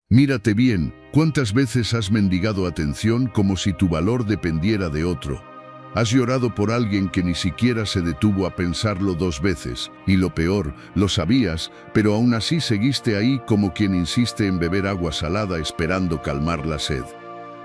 Mírate bien, ¿cuántas veces has mendigado atención como si tu valor dependiera de otro? Has llorado por alguien que ni siquiera se detuvo a pensarlo 2 veces, y lo peor, lo sabías, pero aún así seguiste ahí como quien insiste en beber agua salada esperando calmar la sed.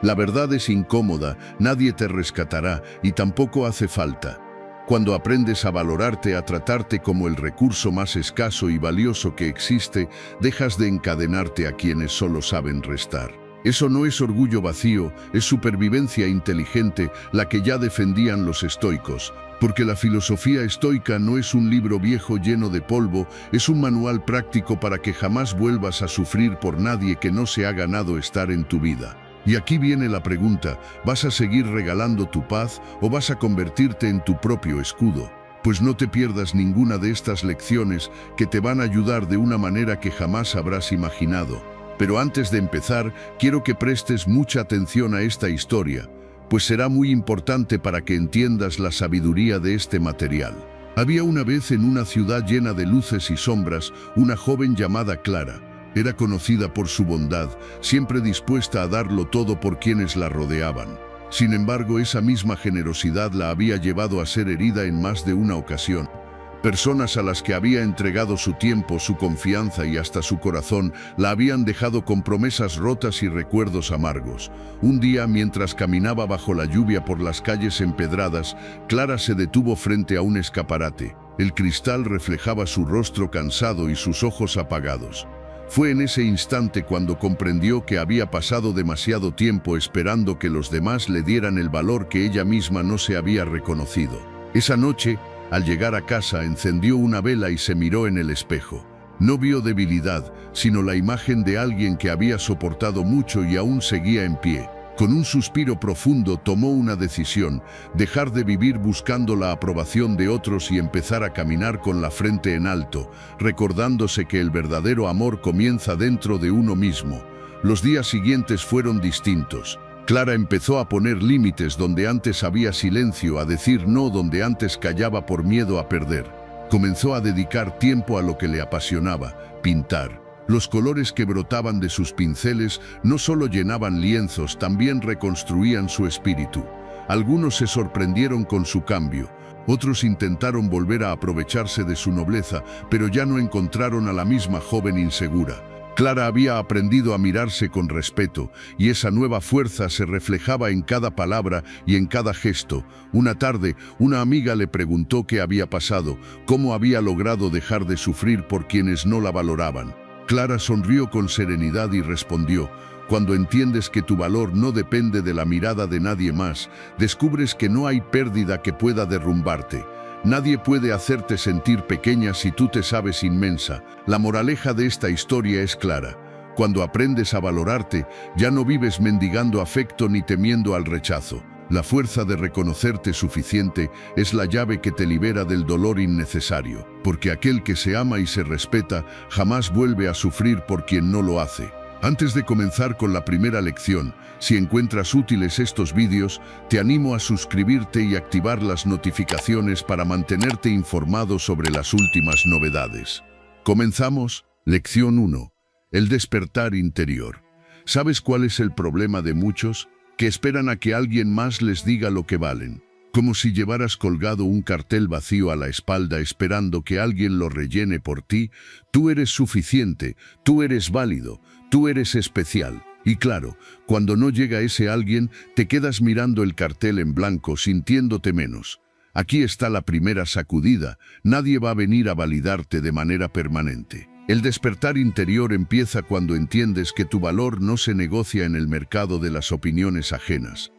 La verdad es incómoda, nadie te rescatará y tampoco hace falta. Cuando aprendes a valorarte, a tratarte como el recurso más escaso y valioso que existe, dejas de encadenarte a quienes solo saben restar. Eso no es orgullo vacío, es supervivencia inteligente, la que ya defendían los estoicos. Porque la filosofía estoica no es un libro viejo lleno de polvo, es un manual práctico para que jamás vuelvas a sufrir por nadie que no se ha ganado estar en tu vida. Y aquí viene la pregunta, ¿vas a seguir regalando tu paz o vas a convertirte en tu propio escudo? Pues no te pierdas ninguna de estas lecciones que te van a ayudar de una manera que jamás habrás imaginado. Pero antes de empezar, quiero que prestes mucha atención a esta historia, pues será muy importante para que entiendas la sabiduría de este material. Había una vez en una ciudad llena de luces y sombras, una joven llamada Clara. Era conocida por su bondad, siempre dispuesta a darlo todo por quienes la rodeaban. Sin embargo, esa misma generosidad la había llevado a ser herida en más de una ocasión. Personas a las que había entregado su tiempo, su confianza y hasta su corazón, la habían dejado con promesas rotas y recuerdos amargos. Un día, mientras caminaba bajo la lluvia por las calles empedradas, Clara se detuvo frente a un escaparate. El cristal reflejaba su rostro cansado y sus ojos apagados. Fue en ese instante cuando comprendió que había pasado demasiado tiempo esperando que los demás le dieran el valor que ella misma no se había reconocido. Esa noche, al llegar a casa, encendió una vela y se miró en el espejo. No vio debilidad, sino la imagen de alguien que había soportado mucho y aún seguía en pie. Con un suspiro profundo tomó una decisión, dejar de vivir buscando la aprobación de otros y empezar a caminar con la frente en alto, recordándose que el verdadero amor comienza dentro de uno mismo. Los días siguientes fueron distintos. Clara empezó a poner límites donde antes había silencio, a decir no donde antes callaba por miedo a perder. Comenzó a dedicar tiempo a lo que le apasionaba, pintar. Los colores que brotaban de sus pinceles no solo llenaban lienzos, también reconstruían su espíritu. Algunos se sorprendieron con su cambio, otros intentaron volver a aprovecharse de su nobleza, pero ya no encontraron a la misma joven insegura. Clara había aprendido a mirarse con respeto, y esa nueva fuerza se reflejaba en cada palabra y en cada gesto. Una tarde, una amiga le preguntó qué había pasado, cómo había logrado dejar de sufrir por quienes no la valoraban. Clara sonrió con serenidad y respondió: cuando entiendes que tu valor no depende de la mirada de nadie más, descubres que no hay pérdida que pueda derrumbarte. Nadie puede hacerte sentir pequeña si tú te sabes inmensa. La moraleja de esta historia es clara. Cuando aprendes a valorarte, ya no vives mendigando afecto ni temiendo al rechazo. La fuerza de reconocerte suficiente es la llave que te libera del dolor innecesario, porque aquel que se ama y se respeta jamás vuelve a sufrir por quien no lo hace. Antes de comenzar con la primera lección, si encuentras útiles estos vídeos, te animo a suscribirte y activar las notificaciones para mantenerte informado sobre las últimas novedades. Comenzamos. Lección 1. El despertar interior. ¿Sabes cuál es el problema de muchos? Que esperan a que alguien más les diga lo que valen. Como si llevaras colgado un cartel vacío a la espalda esperando que alguien lo rellene por ti. Tú eres suficiente, tú eres válido, tú eres especial. Y claro, cuando no llega ese alguien, te quedas mirando el cartel en blanco, sintiéndote menos. Aquí está la primera sacudida. Nadie va a venir a validarte de manera permanente. El despertar interior empieza cuando entiendes que tu valor no se negocia en el mercado de las opiniones ajenas.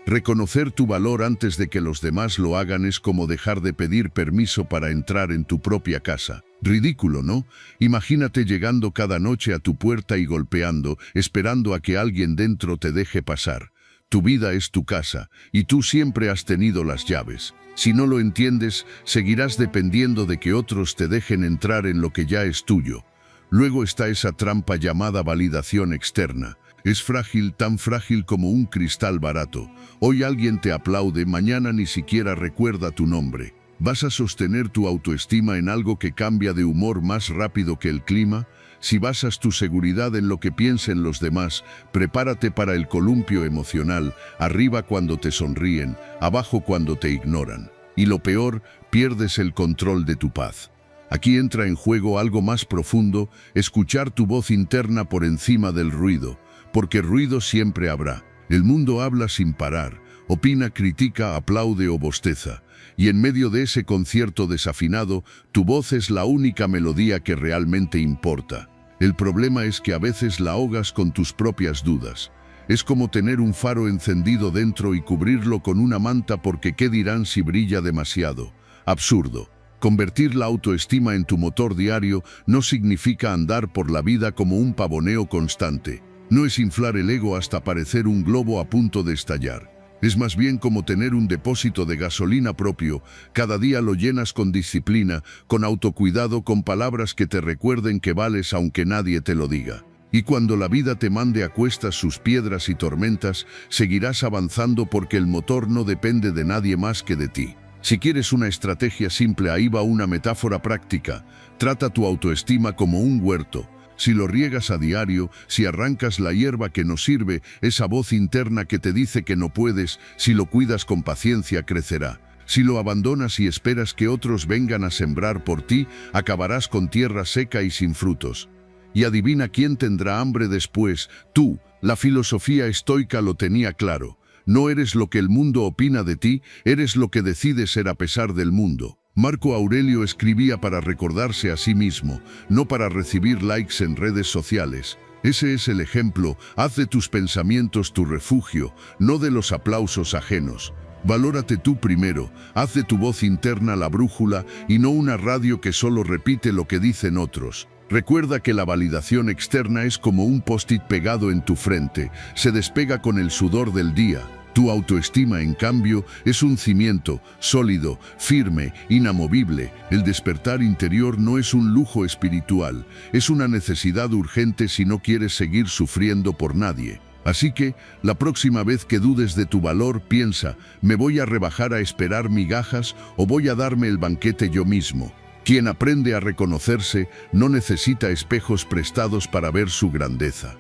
Reconocer tu valor antes de que los demás lo hagan es como dejar de pedir permiso para entrar en tu propia casa. Ridículo, ¿no? Imagínate llegando cada noche a tu puerta y golpeando, esperando a que alguien dentro te deje pasar. Tu vida es tu casa, y tú siempre has tenido las llaves. Si no lo entiendes, seguirás dependiendo de que otros te dejen entrar en lo que ya es tuyo. Luego está esa trampa llamada validación externa. Es frágil, tan frágil como un cristal barato. Hoy alguien te aplaude, mañana ni siquiera recuerda tu nombre. ¿Vas a sostener tu autoestima en algo que cambia de humor más rápido que el clima? Si basas tu seguridad en lo que piensen los demás, prepárate para el columpio emocional, arriba cuando te sonríen, abajo cuando te ignoran. Y lo peor, pierdes el control de tu paz. Aquí entra en juego algo más profundo, escuchar tu voz interna por encima del ruido, porque ruido siempre habrá. El mundo habla sin parar, opina, critica, aplaude o bosteza. Y en medio de ese concierto desafinado, tu voz es la única melodía que realmente importa. El problema es que a veces la ahogas con tus propias dudas. Es como tener un faro encendido dentro y cubrirlo con una manta porque ¿qué dirán si brilla demasiado? Absurdo. Convertir la autoestima en tu motor diario no significa andar por la vida como un pavoneo constante. No es inflar el ego hasta parecer un globo a punto de estallar. Es más bien como tener un depósito de gasolina propio. Cada día lo llenas con disciplina, con autocuidado, con palabras que te recuerden que vales aunque nadie te lo diga. Y cuando la vida te mande a cuestas sus piedras y tormentas, seguirás avanzando porque el motor no depende de nadie más que de ti. Si quieres una estrategia simple, ahí va una metáfora práctica. Trata tu autoestima como un huerto. Si lo riegas a diario, si arrancas la hierba que no sirve, esa voz interna que te dice que no puedes, si lo cuidas con paciencia, crecerá. Si lo abandonas y esperas que otros vengan a sembrar por ti, acabarás con tierra seca y sin frutos. Y adivina quién tendrá hambre después, tú. La filosofía estoica lo tenía claro. No eres lo que el mundo opina de ti, eres lo que decides ser a pesar del mundo. Marco Aurelio escribía para recordarse a sí mismo, no para recibir likes en redes sociales. Ese es el ejemplo, haz de tus pensamientos tu refugio, no de los aplausos ajenos. Valórate tú primero, haz de tu voz interna la brújula y no una radio que solo repite lo que dicen otros. Recuerda que la validación externa es como un post-it pegado en tu frente, se despega con el sudor del día. Tu autoestima, en cambio, es un cimiento, sólido, firme, inamovible. El despertar interior no es un lujo espiritual, es una necesidad urgente si no quieres seguir sufriendo por nadie. Así que, la próxima vez que dudes de tu valor, piensa, ¿me voy a rebajar a esperar migajas o voy a darme el banquete yo mismo? Quien aprende a reconocerse no necesita espejos prestados para ver su grandeza.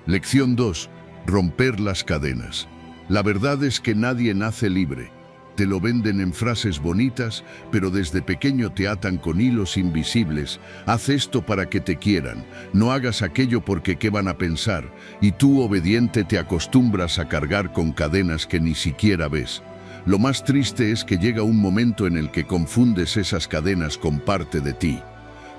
Lección 2. Romper las cadenas. La verdad es que nadie nace libre. Te lo venden en frases bonitas, pero desde pequeño te atan con hilos invisibles. Haz esto para que te quieran, no hagas aquello porque qué van a pensar, y tú, obediente, te acostumbras a cargar con cadenas que ni siquiera ves. Lo más triste es que llega un momento en el que confundes esas cadenas con parte de ti,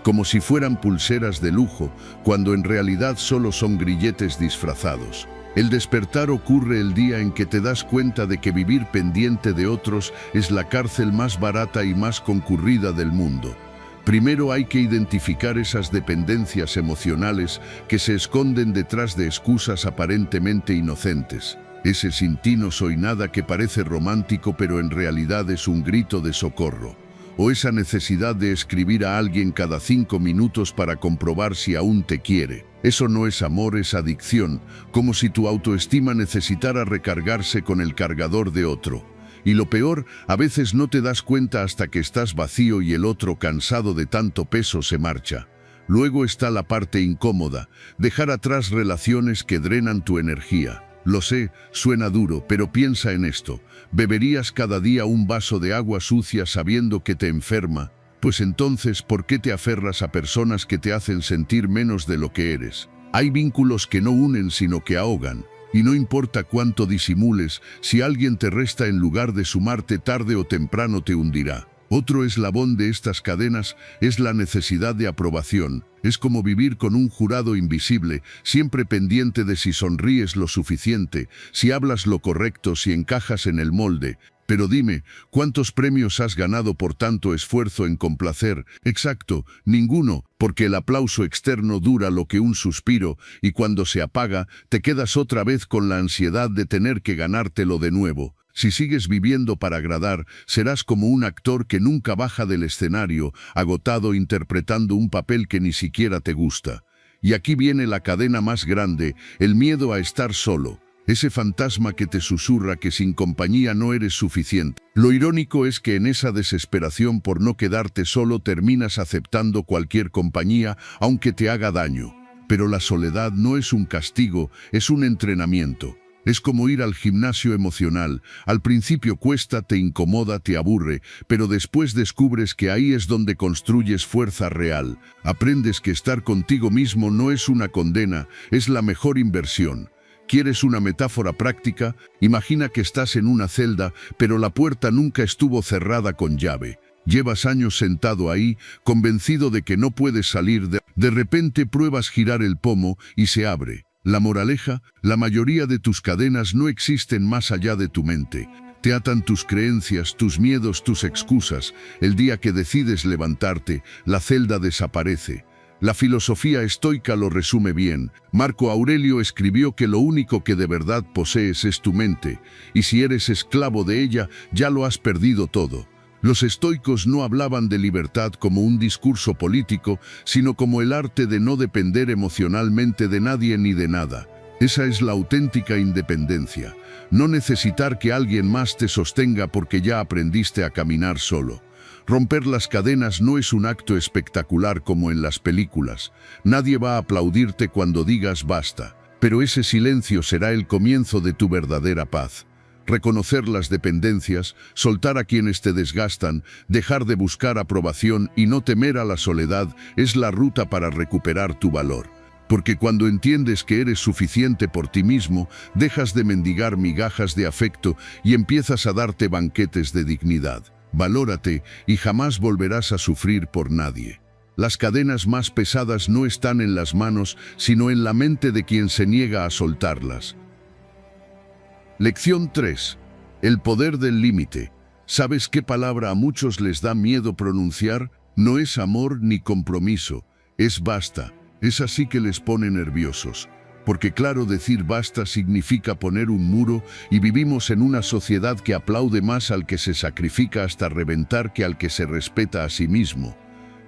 como si fueran pulseras de lujo, cuando en realidad solo son grilletes disfrazados. El despertar ocurre el día en que te das cuenta de que vivir pendiente de otros es la cárcel más barata y más concurrida del mundo. Primero hay que identificar esas dependencias emocionales que se esconden detrás de excusas aparentemente inocentes. Ese sin ti no soy nada que parece romántico pero en realidad es un grito de socorro. O esa necesidad de escribir a alguien cada 5 minutos para comprobar si aún te quiere. Eso no es amor, es adicción, como si tu autoestima necesitara recargarse con el cargador de otro. Y lo peor, a veces no te das cuenta hasta que estás vacío y el otro, cansado de tanto peso, se marcha. Luego está la parte incómoda, dejar atrás relaciones que drenan tu energía. Lo sé, suena duro, pero piensa en esto. ¿Beberías cada día un vaso de agua sucia sabiendo que te enferma? Pues entonces, ¿por qué te aferras a personas que te hacen sentir menos de lo que eres? Hay vínculos que no unen sino que ahogan. Y no importa cuánto disimules, si alguien te resta en lugar de sumarte, tarde o temprano te hundirá. Otro eslabón de estas cadenas es la necesidad de aprobación. Es como vivir con un jurado invisible, siempre pendiente de si sonríes lo suficiente, si hablas lo correcto, si encajas en el molde. Pero dime, ¿cuántos premios has ganado por tanto esfuerzo en complacer? Exacto, ninguno, porque el aplauso externo dura lo que un suspiro, y cuando se apaga, te quedas otra vez con la ansiedad de tener que ganártelo de nuevo. Si sigues viviendo para agradar, serás como un actor que nunca baja del escenario, agotado interpretando un papel que ni siquiera te gusta. Y aquí viene la cadena más grande, el miedo a estar solo. ese fantasma que te susurra que sin compañía no eres suficiente. Lo irónico es que en esa desesperación por no quedarte solo terminas aceptando cualquier compañía, aunque te haga daño. Pero la soledad no es un castigo, es un entrenamiento. Es como ir al gimnasio emocional. Al principio cuesta, te incomoda, te aburre, pero después descubres que ahí es donde construyes fuerza real. Aprendes que estar contigo mismo no es una condena, es la mejor inversión. ¿Quieres una metáfora práctica? Imagina que estás en una celda, pero la puerta nunca estuvo cerrada con llave. Llevas años sentado ahí, convencido de que no puedes salir. De repente pruebas girar el pomo y se abre. La moraleja, la mayoría de tus cadenas no existen más allá de tu mente. Te atan tus creencias, tus miedos, tus excusas. El día que decides levantarte, la celda desaparece. La filosofía estoica lo resume bien. Marco Aurelio escribió que lo único que de verdad posees es tu mente, y si eres esclavo de ella, ya lo has perdido todo. Los estoicos no hablaban de libertad como un discurso político, sino como el arte de no depender emocionalmente de nadie ni de nada. Esa es la auténtica independencia. No necesitar que alguien más te sostenga porque ya aprendiste a caminar solo. Romper las cadenas no es un acto espectacular como en las películas. Nadie va a aplaudirte cuando digas basta, pero ese silencio será el comienzo de tu verdadera paz. Reconocer las dependencias, soltar a quienes te desgastan, dejar de buscar aprobación y no temer a la soledad es la ruta para recuperar tu valor. Porque cuando entiendes que eres suficiente por ti mismo, dejas de mendigar migajas de afecto y empiezas a darte banquetes de dignidad. Valórate y jamás volverás a sufrir por nadie. Las cadenas más pesadas no están en las manos, sino en la mente de quien se niega a soltarlas. Lección 3. El poder del límite. ¿Sabes qué palabra a muchos les da miedo pronunciar? No es amor ni compromiso, es basta. Es así que les pone nerviosos. Porque claro, decir basta significa poner un muro y vivimos en una sociedad que aplaude más al que se sacrifica hasta reventar que al que se respeta a sí mismo.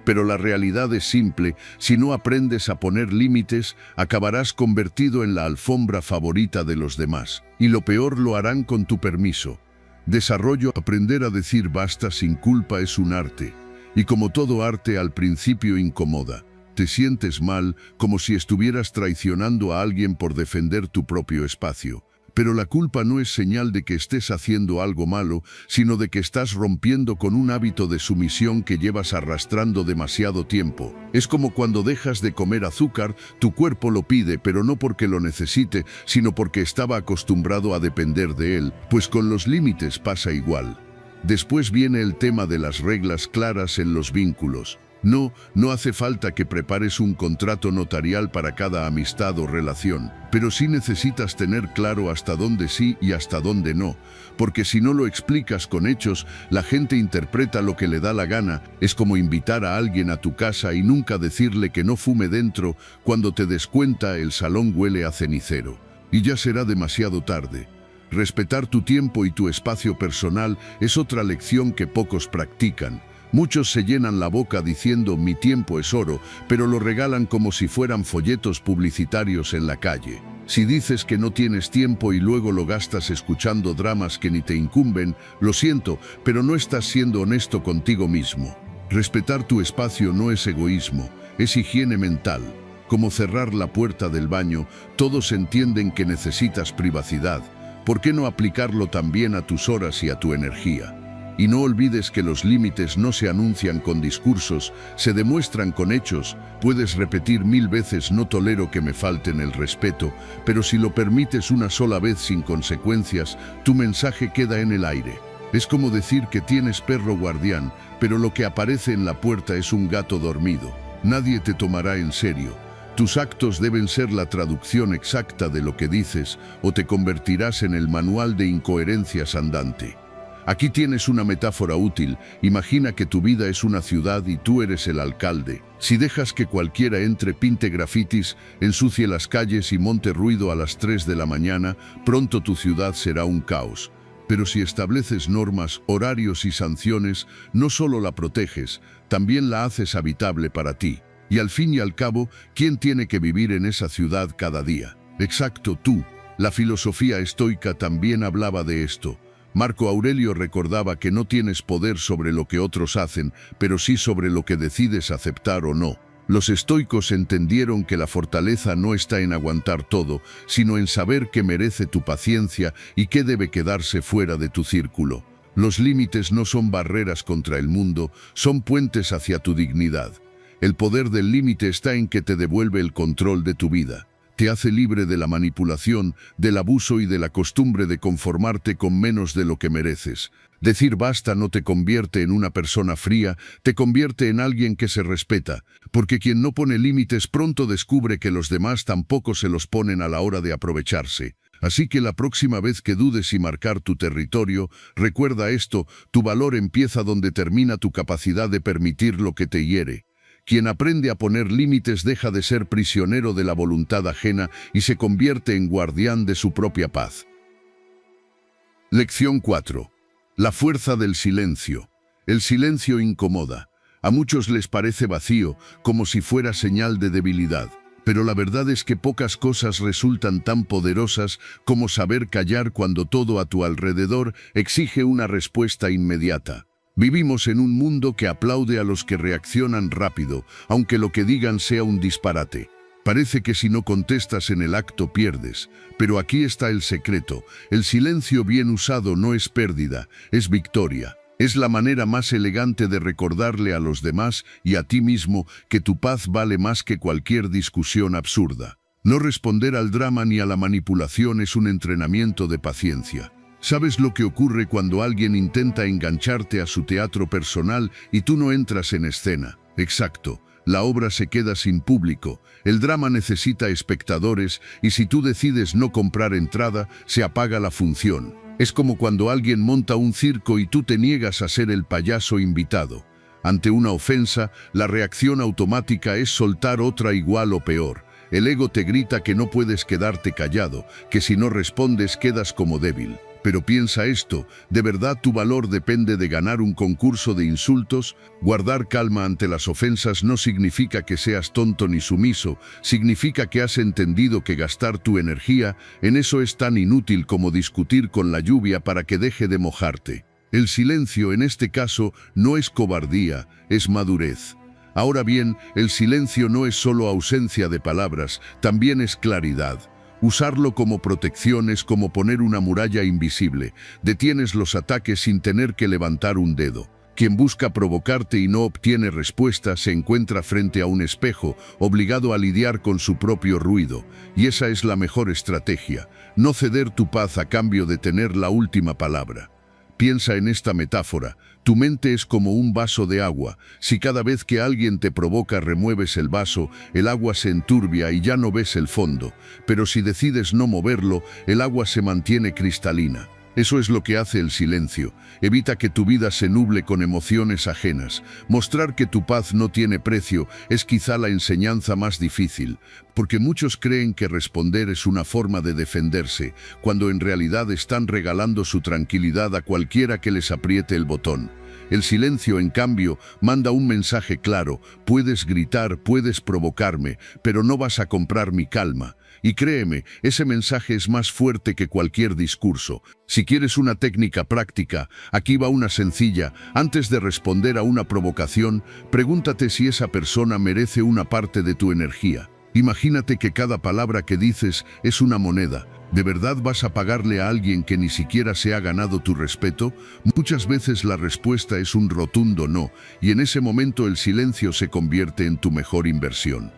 Pero la realidad es simple, si no aprendes a poner límites, acabarás convertido en la alfombra favorita de los demás. Y lo peor lo harán con tu permiso. Desarrollo. Aprender a decir basta sin culpa es un arte. Y como todo arte al principio incomoda. Te sientes mal, como si estuvieras traicionando a alguien por defender tu propio espacio. Pero la culpa no es señal de que estés haciendo algo malo, sino de que estás rompiendo con un hábito de sumisión que llevas arrastrando demasiado tiempo. Es como cuando dejas de comer azúcar, tu cuerpo lo pide, pero no porque lo necesite, sino porque estaba acostumbrado a depender de él. Pues con los límites pasa igual. Después viene el tema de las reglas claras en los vínculos. No hace falta que prepares un contrato notarial para cada amistad o relación, pero sí necesitas tener claro hasta dónde sí y hasta dónde no, porque si no lo explicas con hechos, la gente interpreta lo que le da la gana. Es como invitar a alguien a tu casa y nunca decirle que no fume dentro. Cuando te des cuenta, el salón huele a cenicero. Y ya será demasiado tarde. Respetar tu tiempo y tu espacio personal es otra lección que pocos practican. Muchos se llenan la boca diciendo mi tiempo es oro, pero lo regalan como si fueran folletos publicitarios en la calle. Si dices que no tienes tiempo y luego lo gastas escuchando dramas que ni te incumben, lo siento, pero no estás siendo honesto contigo mismo. Respetar tu espacio no es egoísmo, es higiene mental. Como cerrar la puerta del baño, todos entienden que necesitas privacidad. ¿Por qué no aplicarlo también a tus horas y a tu energía? Y no olvides que los límites no se anuncian con discursos, se demuestran con hechos. Puedes repetir 1000 veces no tolero que me falten el respeto, pero si lo permites una sola vez sin consecuencias, tu mensaje queda en el aire. Es como decir que tienes perro guardián, pero lo que aparece en la puerta es un gato dormido. Nadie te tomará en serio. Tus actos deben ser la traducción exacta de lo que dices, o te convertirás en el manual de incoherencias andante. Aquí tienes una metáfora útil. Imagina que tu vida es una ciudad y tú eres el alcalde. Si dejas que cualquiera entre, pinte grafitis, ensucie las calles y monte ruido a las 3 de la mañana, pronto tu ciudad será un caos. Pero si estableces normas, horarios y sanciones, no solo la proteges, también la haces habitable para ti. Y al fin y al cabo, ¿quién tiene que vivir en esa ciudad cada día? Exacto, tú. La filosofía estoica también hablaba de esto. Marco Aurelio recordaba que no tienes poder sobre lo que otros hacen, pero sí sobre lo que decides aceptar o no. Los estoicos entendieron que la fortaleza no está en aguantar todo, sino en saber qué merece tu paciencia y qué debe quedarse fuera de tu círculo. Los límites no son barreras contra el mundo, son puentes hacia tu dignidad. El poder del límite está en que te devuelve el control de tu vida. Te hace libre de la manipulación, del abuso y de la costumbre de conformarte con menos de lo que mereces. Decir basta no te convierte en una persona fría, te convierte en alguien que se respeta, porque quien no pone límites pronto descubre que los demás tampoco se los ponen a la hora de aprovecharse. Así que la próxima vez que dudes y marcar tu territorio, recuerda esto: tu valor empieza donde termina tu capacidad de permitir lo que te hiere. Quien aprende a poner límites deja de ser prisionero de la voluntad ajena y se convierte en guardián de su propia paz. Lección 4. La fuerza del silencio. El silencio incomoda. A muchos les parece vacío, como si fuera señal de debilidad. Pero la verdad es que pocas cosas resultan tan poderosas como saber callar cuando todo a tu alrededor exige una respuesta inmediata. Vivimos en un mundo que aplaude a los que reaccionan rápido, aunque lo que digan sea un disparate. Parece que si no contestas en el acto pierdes, pero aquí está el secreto: el silencio bien usado no es pérdida, es victoria. Es la manera más elegante de recordarle a los demás y a ti mismo que tu paz vale más que cualquier discusión absurda. No responder al drama ni a la manipulación es un entrenamiento de paciencia. ¿Sabes lo que ocurre cuando alguien intenta engancharte a su teatro personal y tú no entras en escena? Exacto. La obra se queda sin público, el drama necesita espectadores y si tú decides no comprar entrada, se apaga la función. Es como cuando alguien monta un circo y tú te niegas a ser el payaso invitado. Ante una ofensa, la reacción automática es soltar otra igual o peor. El ego te grita que no puedes quedarte callado, que si no respondes quedas como débil. Pero piensa esto: ¿de verdad tu valor depende de ganar un concurso de insultos? Guardar calma ante las ofensas no significa que seas tonto ni sumiso, significa que has entendido que gastar tu energía en eso es tan inútil como discutir con la lluvia para que deje de mojarte. El silencio en este caso no es cobardía, es madurez. Ahora bien, el silencio no es solo ausencia de palabras, también es claridad. Usarlo como protección es como poner una muralla invisible. Detienes los ataques sin tener que levantar un dedo. Quien busca provocarte y no obtiene respuesta se encuentra frente a un espejo, obligado a lidiar con su propio ruido. Y esa es la mejor estrategia: no ceder tu paz a cambio de tener la última palabra. Piensa en esta metáfora: tu mente es como un vaso de agua. Si cada vez que alguien te provoca remueves el vaso, el agua se enturbia y ya no ves el fondo. Pero si decides no moverlo, el agua se mantiene cristalina. Eso es lo que hace el silencio. Evita que tu vida se nuble con emociones ajenas. Mostrar que tu paz no tiene precio es quizá la enseñanza más difícil, porque muchos creen que responder es una forma de defenderse, cuando en realidad están regalando su tranquilidad a cualquiera que les apriete el botón. El silencio, en cambio, manda un mensaje claro: puedes gritar, puedes provocarme, pero no vas a comprar mi calma. Y créeme, ese mensaje es más fuerte que cualquier discurso. Si quieres una técnica práctica, aquí va una sencilla: antes de responder a una provocación, pregúntate si esa persona merece una parte de tu energía. Imagínate que cada palabra que dices es una moneda. ¿De verdad vas a pagarle a alguien que ni siquiera se ha ganado tu respeto? Muchas veces la respuesta es un rotundo no, y en ese momento el silencio se convierte en tu mejor inversión.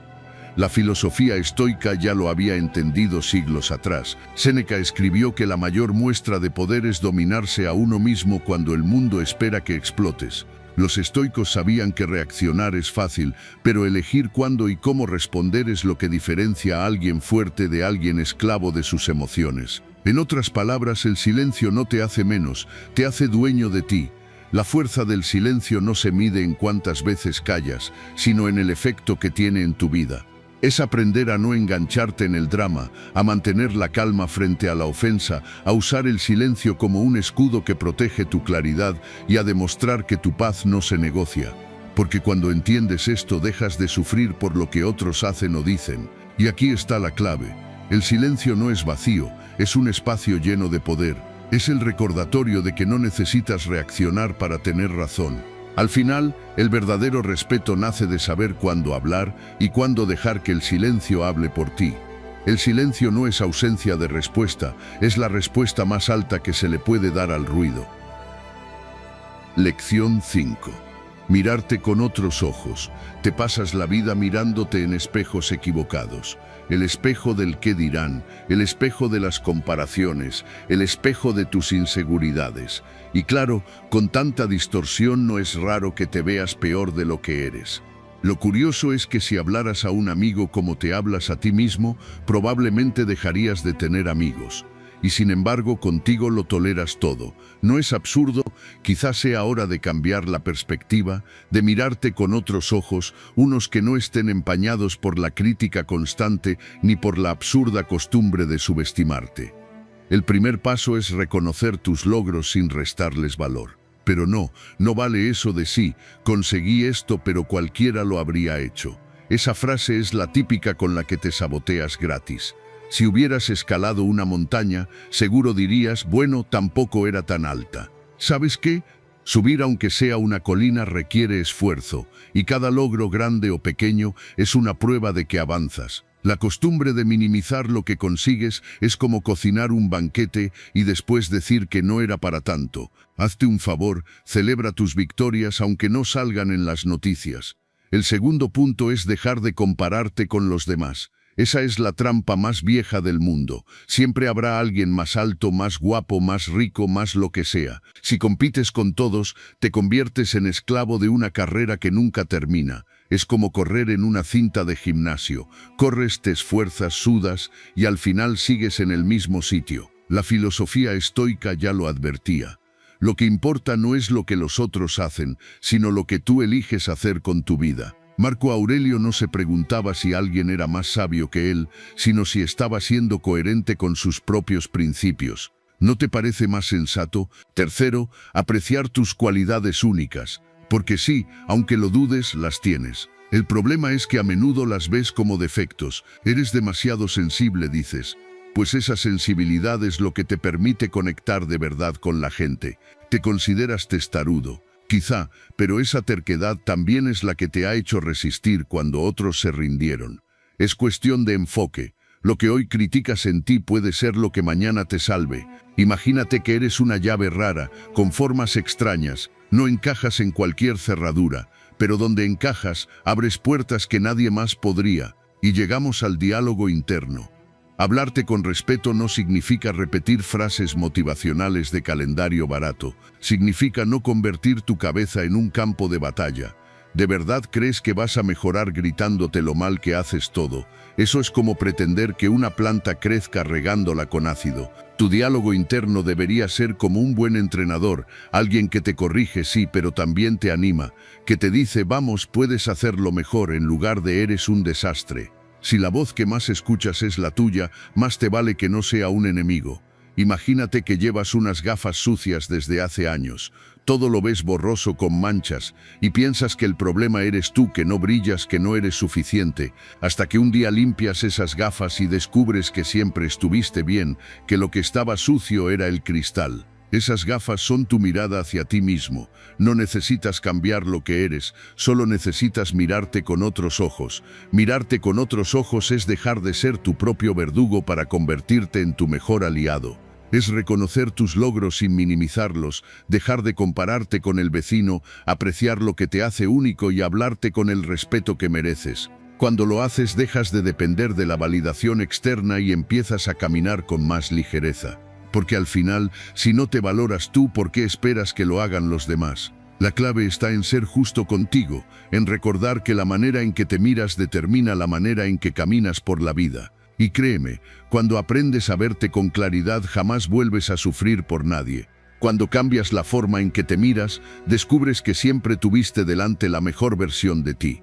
La filosofía estoica ya lo había entendido siglos atrás. Séneca escribió que la mayor muestra de poder es dominarse a uno mismo cuando el mundo espera que explotes. Los estoicos sabían que reaccionar es fácil, pero elegir cuándo y cómo responder es lo que diferencia a alguien fuerte de alguien esclavo de sus emociones. En otras palabras, el silencio no te hace menos, te hace dueño de ti. La fuerza del silencio no se mide en cuántas veces callas, sino en el efecto que tiene en tu vida. Es aprender a no engancharte en el drama, a mantener la calma frente a la ofensa, a usar el silencio como un escudo que protege tu claridad y a demostrar que tu paz no se negocia. Porque cuando entiendes esto dejas de sufrir por lo que otros hacen o dicen. Y aquí está la clave: El silencio no es vacío, es un espacio lleno de poder. Es el recordatorio de que no necesitas reaccionar para tener razón. Al final, el verdadero respeto nace de saber cuándo hablar y cuándo dejar que el silencio hable por ti. El silencio no es ausencia de respuesta, es la respuesta más alta que se le puede dar al ruido. Lección 5. Mirarte con otros ojos. Te pasas la vida mirándote en espejos equivocados. El espejo del qué dirán, el espejo de las comparaciones, el espejo de tus inseguridades. Y claro, con tanta distorsión no es raro que te veas peor de lo que eres. Lo curioso es que si hablaras a un amigo como te hablas a ti mismo, probablemente dejarías de tener amigos. Y sin embargo, contigo lo toleras todo. ¿No es absurdo? Quizás sea hora de cambiar la perspectiva, de mirarte con otros ojos, unos que no estén empañados por la crítica constante ni por la absurda costumbre de subestimarte. El primer paso es reconocer tus logros sin restarles valor. Pero no vale eso de sí, conseguí esto pero cualquiera lo habría hecho. Esa frase es la típica con la que te saboteas gratis. Si hubieras escalado una montaña, seguro dirías, bueno, tampoco era tan alta. ¿Sabes qué? Subir aunque sea una colina requiere esfuerzo, y cada logro grande o pequeño es una prueba de que avanzas. La costumbre de minimizar lo que consigues es como cocinar un banquete y después decir que no era para tanto. Hazte un favor, celebra tus victorias aunque no salgan en las noticias. El segundo punto es dejar de compararte con los demás. Esa es la trampa más vieja del mundo. Siempre habrá alguien más alto, más guapo, más rico, más lo que sea. Si compites con todos, te conviertes en esclavo de una carrera que nunca termina. Es como correr en una cinta de gimnasio. Corres, te esfuerzas, sudas y al final sigues en el mismo sitio. La filosofía estoica ya lo advertía. Lo que importa no es lo que los otros hacen, sino lo que tú eliges hacer con tu vida. Marco Aurelio no se preguntaba si alguien era más sabio que él, sino si estaba siendo coherente con sus propios principios. ¿No te parece más sensato? Tercero, apreciar tus cualidades únicas. Porque sí, aunque lo dudes, las tienes. El problema es que a menudo las ves como defectos. Eres demasiado sensible, dices. Pues esa sensibilidad es lo que te permite conectar de verdad con la gente. Te consideras testarudo. Quizá, pero esa terquedad también es la que te ha hecho resistir cuando otros se rindieron. Es cuestión de enfoque. Lo que hoy criticas en ti puede ser lo que mañana te salve. Imagínate que eres una llave rara, con formas extrañas. No encajas en cualquier cerradura, pero donde encajas, abres puertas que nadie más podría. Y llegamos al diálogo interno. Hablarte con respeto no significa repetir frases motivacionales de calendario barato. Significa no convertir tu cabeza en un campo de batalla. ¿De verdad crees que vas a mejorar gritándote lo mal que haces todo? Eso es como pretender que una planta crezca regándola con ácido. Tu diálogo interno debería ser como un buen entrenador, alguien que te corrige, sí, pero también te anima, que te dice, vamos, puedes hacerlo mejor, en lugar de eres un desastre. Si la voz que más escuchas es la tuya, más te vale que no sea un enemigo. Imagínate que llevas unas gafas sucias desde hace años. Todo lo ves borroso con manchas y piensas que el problema eres tú, que no brillas, que no eres suficiente, hasta que un día limpias esas gafas y descubres que siempre estuviste bien, que lo que estaba sucio era el cristal. Esas gafas son tu mirada hacia ti mismo. No necesitas cambiar lo que eres, solo necesitas mirarte con otros ojos. Mirarte con otros ojos es dejar de ser tu propio verdugo para convertirte en tu mejor aliado. Es reconocer tus logros sin minimizarlos, dejar de compararte con el vecino, apreciar lo que te hace único y hablarte con el respeto que mereces. Cuando lo haces, dejas de depender de la validación externa y empiezas a caminar con más ligereza. Porque al final, si no te valoras tú, ¿por qué esperas que lo hagan los demás? La clave está en ser justo contigo, en recordar que la manera en que te miras determina la manera en que caminas por la vida. Y créeme, cuando aprendes a verte con claridad, jamás vuelves a sufrir por nadie. Cuando cambias la forma en que te miras, descubres que siempre tuviste delante la mejor versión de ti.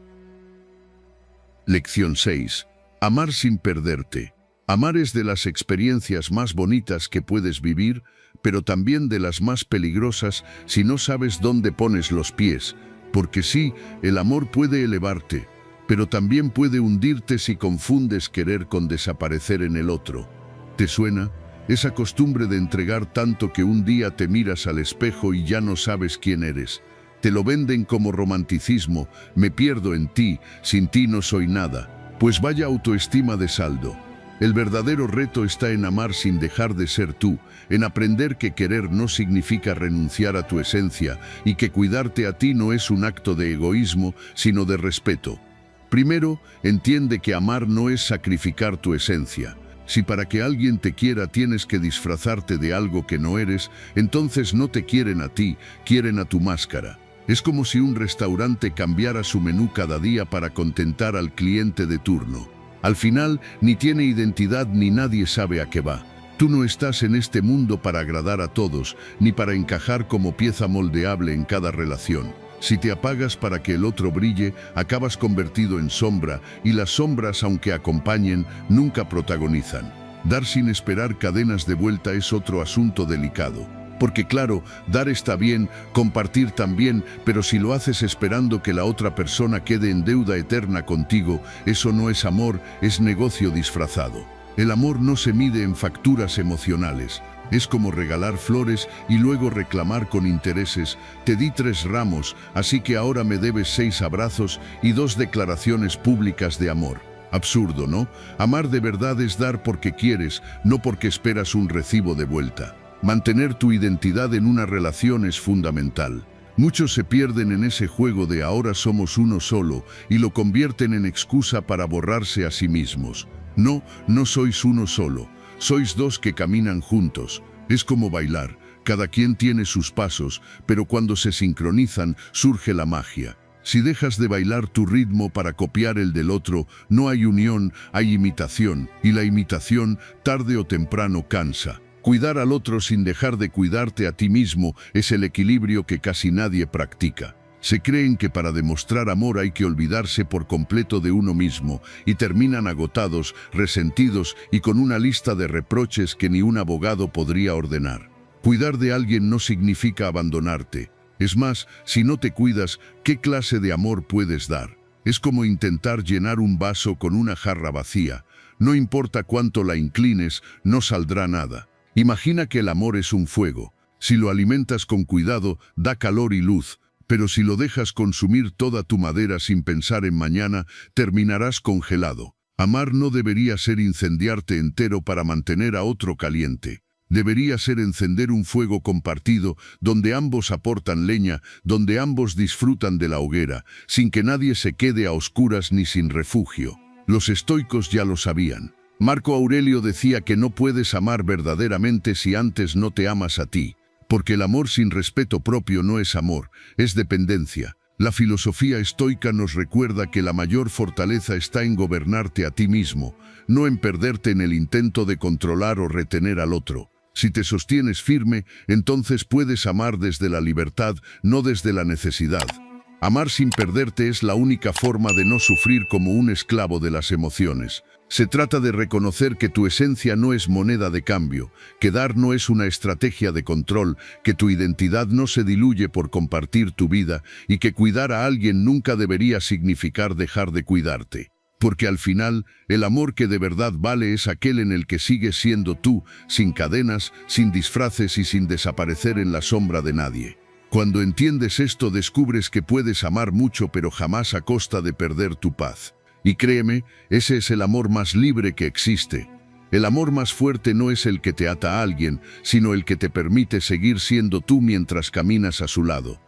Lección 6. Amar sin perderte. Amar es de las experiencias más bonitas que puedes vivir, pero también de las más peligrosas si no sabes dónde pones los pies. Porque sí, el amor puede elevarte, pero también puede hundirte si confundes querer con desaparecer en el otro. ¿Te suena? Esa costumbre de entregar tanto que un día te miras al espejo y ya no sabes quién eres. Te lo venden como romanticismo, me pierdo en ti, sin ti no soy nada. Pues vaya autoestima de saldo. El verdadero reto está en amar sin dejar de ser tú, en aprender que querer no significa renunciar a tu esencia y que cuidarte a ti no es un acto de egoísmo, sino de respeto. Primero, entiende que amar no es sacrificar tu esencia. Si para que alguien te quiera tienes que disfrazarte de algo que no eres, entonces no te quieren a ti, quieren a tu máscara. Es como si un restaurante cambiara su menú cada día para contentar al cliente de turno. Al final, ni tiene identidad ni nadie sabe a qué va. Tú no estás en este mundo para agradar a todos, ni para encajar como pieza moldeable en cada relación. Si te apagas para que el otro brille, acabas convertido en sombra, y las sombras, aunque acompañen, nunca protagonizan. Dar sin esperar cadenas de vuelta es otro asunto delicado. Porque claro, dar está bien, compartir también, pero si lo haces esperando que la otra persona quede en deuda eterna contigo, eso no es amor, es negocio disfrazado. El amor no se mide en facturas emocionales. Es como regalar flores y luego reclamar con intereses. Te di 3 ramos, así que ahora me debes 6 abrazos y 2 declaraciones públicas de amor. Absurdo, ¿no? Amar de verdad es dar porque quieres, no porque esperas un recibo de vuelta. Mantener tu identidad en una relación es fundamental. Muchos se pierden en ese juego de ahora somos uno solo y lo convierten en excusa para borrarse a sí mismos. No, no sois uno solo. Sois 2 que caminan juntos. Es como bailar. Cada quien tiene sus pasos, pero cuando se sincronizan, surge la magia. Si dejas de bailar tu ritmo para copiar el del otro, no hay unión, hay imitación, y la imitación, tarde o temprano, cansa. Cuidar al otro sin dejar de cuidarte a ti mismo es el equilibrio que casi nadie practica. Se creen que para demostrar amor hay que olvidarse por completo de uno mismo y terminan agotados, resentidos y con una lista de reproches que ni un abogado podría ordenar. Cuidar de alguien no significa abandonarte. Es más, si no te cuidas, ¿qué clase de amor puedes dar? Es como intentar llenar un vaso con una jarra vacía. No importa cuánto la inclines, no saldrá nada. Imagina que el amor es un fuego. Si lo alimentas con cuidado, da calor y luz. Pero si lo dejas consumir toda tu madera sin pensar en mañana, terminarás congelado. Amar no debería ser incendiarte entero para mantener a otro caliente. Debería ser encender un fuego compartido, donde ambos aportan leña, donde ambos disfrutan de la hoguera, sin que nadie se quede a oscuras ni sin refugio. Los estoicos ya lo sabían. Marco Aurelio decía que no puedes amar verdaderamente si antes no te amas a ti. Porque el amor sin respeto propio no es amor, es dependencia. La filosofía estoica nos recuerda que la mayor fortaleza está en gobernarte a ti mismo, no en perderte en el intento de controlar o retener al otro. Si te sostienes firme, entonces puedes amar desde la libertad, no desde la necesidad. Amar sin perderte es la única forma de no sufrir como un esclavo de las emociones. Se trata de reconocer que tu esencia no es moneda de cambio, que dar no es una estrategia de control, que tu identidad no se diluye por compartir tu vida y que cuidar a alguien nunca debería significar dejar de cuidarte. Porque al final, el amor que de verdad vale es aquel en el que sigues siendo tú, sin cadenas, sin disfraces y sin desaparecer en la sombra de nadie. Cuando entiendes esto, descubres que puedes amar mucho pero jamás a costa de perder tu paz. Y créeme, ese es el amor más libre que existe. El amor más fuerte no es el que te ata a alguien, sino el que te permite seguir siendo tú mientras caminas a su lado.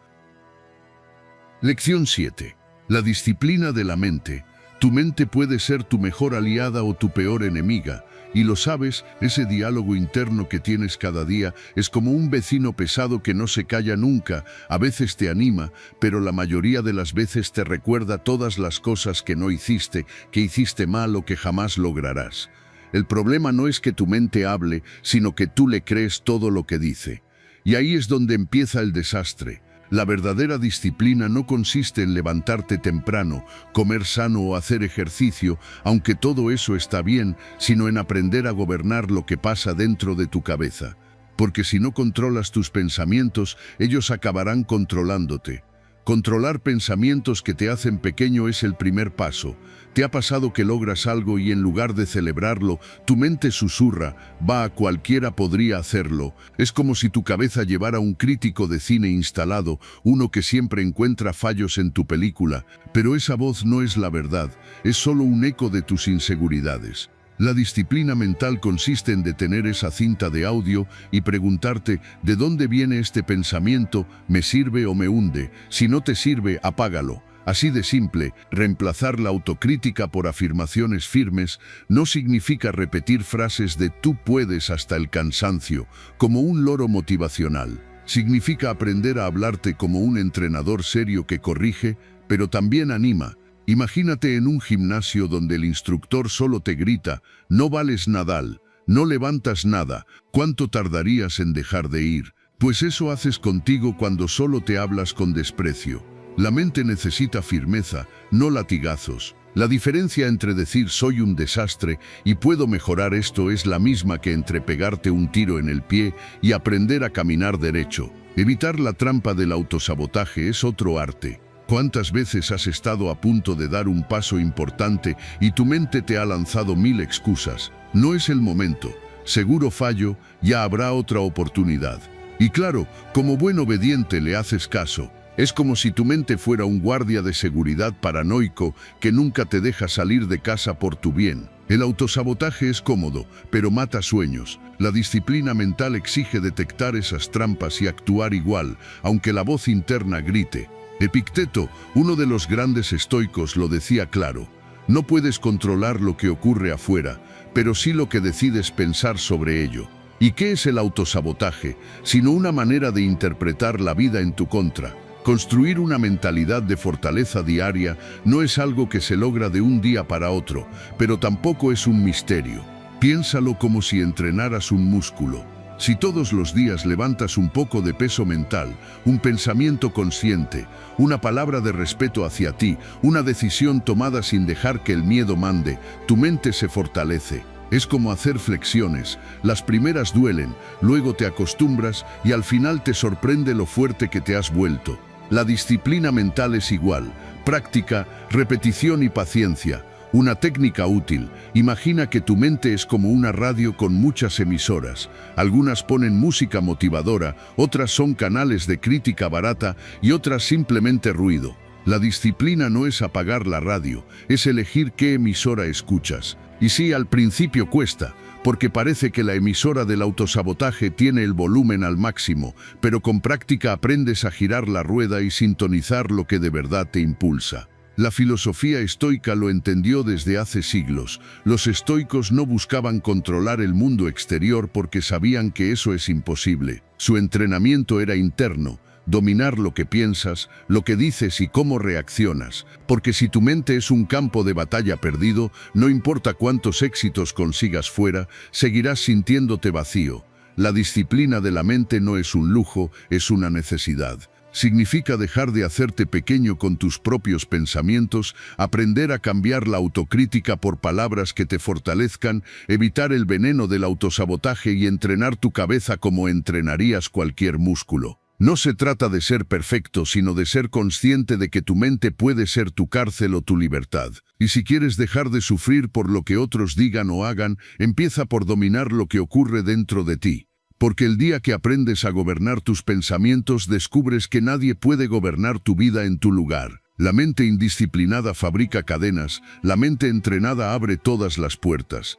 Lección 7. La disciplina de la mente. Tu mente puede ser tu mejor aliada o tu peor enemiga. Y lo sabes, ese diálogo interno que tienes cada día es como un vecino pesado que no se calla nunca. A veces te anima, pero la mayoría de las veces te recuerda todas las cosas que no hiciste, que hiciste mal o que jamás lograrás. El problema no es que tu mente hable, sino que tú le crees todo lo que dice. Y ahí es donde empieza el desastre. La verdadera disciplina no consiste en levantarte temprano, comer sano o hacer ejercicio, aunque todo eso está bien, sino en aprender a gobernar lo que pasa dentro de tu cabeza. Porque si no controlas tus pensamientos, ellos acabarán controlándote. Controlar pensamientos que te hacen pequeño es el primer paso. ¿Te ha pasado que logras algo y en lugar de celebrarlo, tu mente susurra, va, cualquiera podría hacerlo? Es como si tu cabeza llevara un crítico de cine instalado, uno que siempre encuentra fallos en tu película, pero esa voz no es la verdad, es solo un eco de tus inseguridades. La disciplina mental consiste en detener esa cinta de audio y preguntarte, ¿de dónde viene este pensamiento? ¿Me sirve o me hunde? Si no te sirve, apágalo. Así de simple, reemplazar la autocrítica por afirmaciones firmes no significa repetir frases de tú puedes hasta el cansancio, como un loro motivacional. Significa aprender a hablarte como un entrenador serio que corrige, pero también anima. Imagínate en un gimnasio donde el instructor solo te grita, no vales Nadal, no levantas nada, ¿cuánto tardarías en dejar de ir? Pues eso haces contigo cuando solo te hablas con desprecio. La mente necesita firmeza, no latigazos. La diferencia entre decir soy un desastre y puedo mejorar esto es la misma que entre pegarte un tiro en el pie y aprender a caminar derecho. Evitar la trampa del autosabotaje es otro arte. ¿Cuántas veces has estado a punto de dar un paso importante y tu mente te ha lanzado 1000 excusas? No es el momento. Seguro fallo, ya habrá otra oportunidad. Y claro, como buen obediente le haces caso. Es como si tu mente fuera un guardia de seguridad paranoico que nunca te deja salir de casa por tu bien. El autosabotaje es cómodo, pero mata sueños. La disciplina mental exige detectar esas trampas y actuar igual, aunque la voz interna grite. Epicteto, uno de los grandes estoicos, lo decía claro. No puedes controlar lo que ocurre afuera, pero sí lo que decides pensar sobre ello. ¿Y qué es el autosabotaje? Sino una manera de interpretar la vida en tu contra. Construir una mentalidad de fortaleza diaria no es algo que se logra de un día para otro, pero tampoco es un misterio. Piénsalo como si entrenaras un músculo. Si todos los días levantas un poco de peso mental, un pensamiento consciente, una palabra de respeto hacia ti, una decisión tomada sin dejar que el miedo mande, tu mente se fortalece. Es como hacer flexiones. Las primeras duelen, luego te acostumbras y al final te sorprende lo fuerte que te has vuelto. La disciplina mental es igual, práctica, repetición y paciencia. Una técnica útil. Imagina que tu mente es como una radio con muchas emisoras. Algunas ponen música motivadora, otras son canales de crítica barata y otras simplemente ruido. La disciplina no es apagar la radio, es elegir qué emisora escuchas. Y sí, al principio cuesta, porque parece que la emisora del autosabotaje tiene el volumen al máximo, pero con práctica aprendes a girar la rueda y sintonizar lo que de verdad te impulsa. La filosofía estoica lo entendió desde hace siglos. Los estoicos no buscaban controlar el mundo exterior porque sabían que eso es imposible. Su entrenamiento era interno. Dominar lo que piensas, lo que dices y cómo reaccionas, porque si tu mente es un campo de batalla perdido, no importa cuántos éxitos consigas fuera, seguirás sintiéndote vacío. La disciplina de la mente no es un lujo, es una necesidad. Significa dejar de hacerte pequeño con tus propios pensamientos, aprender a cambiar la autocrítica por palabras que te fortalezcan, evitar el veneno del autosabotaje y entrenar tu cabeza como entrenarías cualquier músculo. No se trata de ser perfecto, sino de ser consciente de que tu mente puede ser tu cárcel o tu libertad. Y si quieres dejar de sufrir por lo que otros digan o hagan, empieza por dominar lo que ocurre dentro de ti. Porque el día que aprendes a gobernar tus pensamientos, descubres que nadie puede gobernar tu vida en tu lugar. La mente indisciplinada fabrica cadenas, la mente entrenada abre todas las puertas.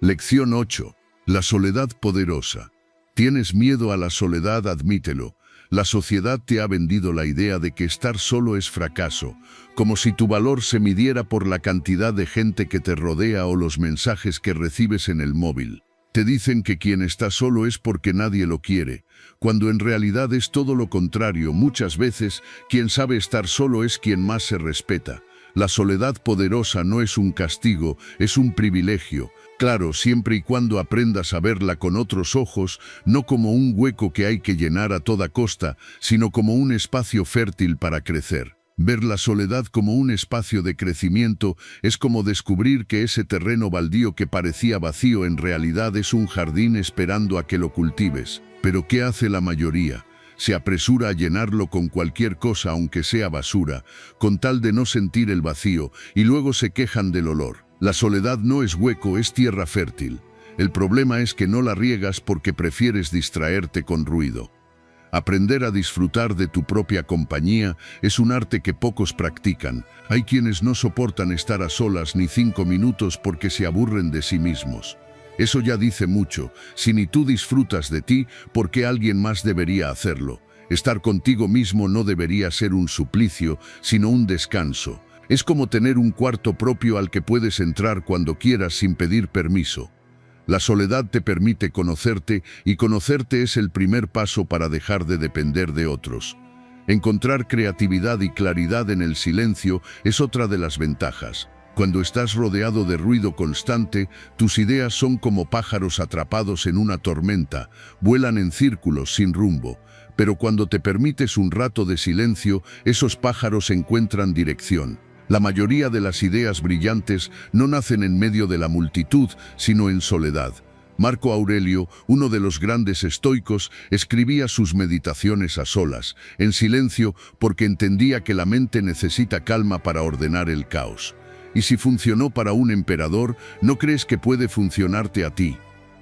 Lección 8. La soledad poderosa. ¿Tienes miedo a la soledad? Admítelo. La sociedad te ha vendido la idea de que estar solo es fracaso, como si tu valor se midiera por la cantidad de gente que te rodea o los mensajes que recibes en el móvil. Te dicen que quien está solo es porque nadie lo quiere, cuando en realidad es todo lo contrario. Muchas veces, quien sabe estar solo es quien más se respeta. La soledad poderosa no es un castigo, es un privilegio. Claro, siempre y cuando aprendas a verla con otros ojos, no como un hueco que hay que llenar a toda costa, sino como un espacio fértil para crecer. Ver la soledad como un espacio de crecimiento es como descubrir que ese terreno baldío que parecía vacío en realidad es un jardín esperando a que lo cultives. Pero ¿qué hace la mayoría? Se apresura a llenarlo con cualquier cosa, aunque sea basura, con tal de no sentir el vacío, y luego se quejan del olor. La soledad no es hueco, es tierra fértil. El problema es que no la riegas porque prefieres distraerte con ruido. Aprender a disfrutar de tu propia compañía es un arte que pocos practican. Hay quienes no soportan estar a solas ni 5 minutos porque se aburren de sí mismos. Eso ya dice mucho. Si ni tú disfrutas de ti, ¿por qué alguien más debería hacerlo? Estar contigo mismo no debería ser un suplicio, sino un descanso. Es como tener un cuarto propio al que puedes entrar cuando quieras sin pedir permiso. La soledad te permite conocerte, y conocerte es el primer paso para dejar de depender de otros. Encontrar creatividad y claridad en el silencio es otra de las ventajas. Cuando estás rodeado de ruido constante, tus ideas son como pájaros atrapados en una tormenta, vuelan en círculos sin rumbo. Pero cuando te permites un rato de silencio, esos pájaros encuentran dirección. La mayoría de las ideas brillantes no nacen en medio de la multitud, sino en soledad. Marco Aurelio, uno de los grandes estoicos, escribía sus meditaciones a solas, en silencio, porque entendía que la mente necesita calma para ordenar el caos. Y si funcionó para un emperador, ¿no crees que puede funcionarte a ti?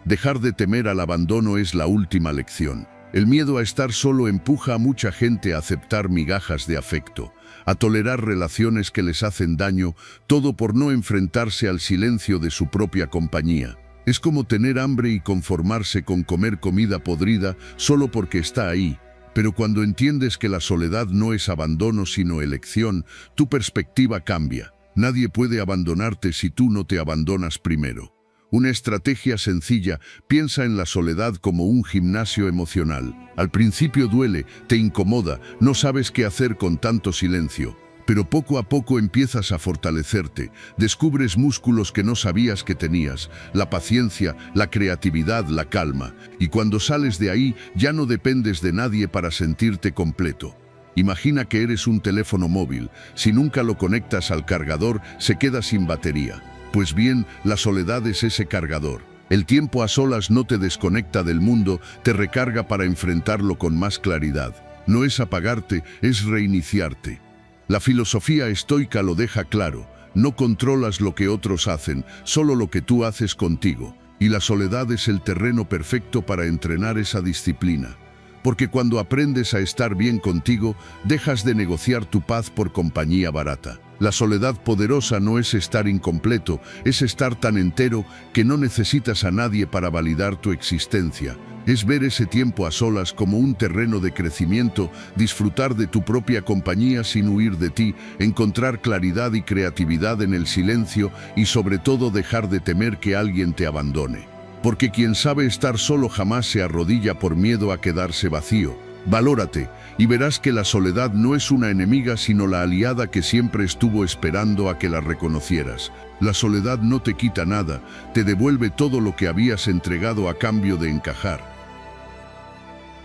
Dejar de temer al abandono es la última lección. El miedo a estar solo empuja a mucha gente a aceptar migajas de afecto, a tolerar relaciones que les hacen daño, todo por no enfrentarse al silencio de su propia compañía. Es como tener hambre y conformarse con comer comida podrida solo porque está ahí. Pero cuando entiendes que la soledad no es abandono sino elección, tu perspectiva cambia. Nadie puede abandonarte si tú no te abandonas primero. Una estrategia sencilla: piensa en la soledad como un gimnasio emocional. Al principio duele, te incomoda, no sabes qué hacer con tanto silencio. Pero poco a poco empiezas a fortalecerte, descubres músculos que no sabías que tenías, la paciencia, la creatividad, la calma. Y cuando sales de ahí, ya no dependes de nadie para sentirte completo. Imagina que eres un teléfono móvil. Si nunca lo conectas al cargador, se queda sin batería. Pues bien, la soledad es ese cargador. El tiempo a solas no te desconecta del mundo, te recarga para enfrentarlo con más claridad. No es apagarte, es reiniciarte. La filosofía estoica lo deja claro: no controlas lo que otros hacen, solo lo que tú haces contigo. Y la soledad es el terreno perfecto para entrenar esa disciplina. Porque cuando aprendes a estar bien contigo, dejas de negociar tu paz por compañía barata. La soledad poderosa no es estar incompleto, es estar tan entero que no necesitas a nadie para validar tu existencia. Es ver ese tiempo a solas como un terreno de crecimiento, disfrutar de tu propia compañía sin huir de ti, encontrar claridad y creatividad en el silencio y sobre todo dejar de temer que alguien te abandone. Porque quien sabe estar solo jamás se arrodilla por miedo a quedarse vacío. Valórate y verás que la soledad no es una enemiga sino la aliada que siempre estuvo esperando a que la reconocieras. La soledad no te quita nada, te devuelve todo lo que habías entregado a cambio de encajar.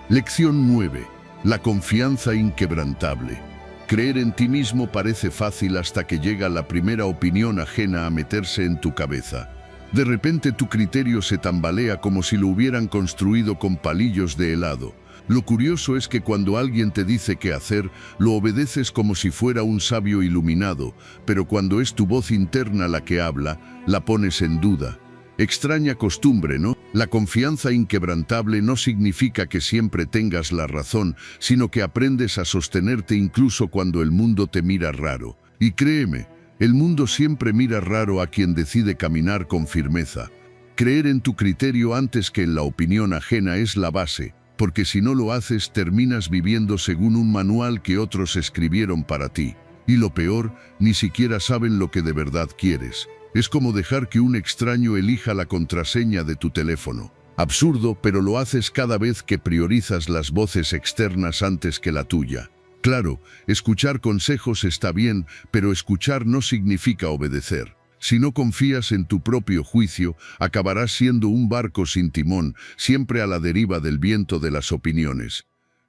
Lección 9. La confianza inquebrantable. Creer en ti mismo parece fácil hasta que llega la primera opinión ajena a meterse en tu cabeza. De repente tu criterio se tambalea como si lo hubieran construido con palillos de helado. Lo curioso es que cuando alguien te dice qué hacer, lo obedeces como si fuera un sabio iluminado, pero cuando es tu voz interna la que habla, la pones en duda. Extraña costumbre, ¿no? La confianza inquebrantable no significa que siempre tengas la razón, sino que aprendes a sostenerte incluso cuando el mundo te mira raro. Y créeme, el mundo siempre mira raro a quien decide caminar con firmeza. Creer en tu criterio antes que en la opinión ajena es la base, porque si no lo haces terminas viviendo según un manual que otros escribieron para ti. Y lo peor, ni siquiera saben lo que de verdad quieres. Es como dejar que un extraño elija la contraseña de tu teléfono. Absurdo, pero lo haces cada vez que priorizas las voces externas antes que la tuya. Claro, escuchar consejos está bien, pero escuchar no significa obedecer. Si no confías en tu propio juicio, acabarás siendo un barco sin timón, siempre a la deriva del viento de las opiniones.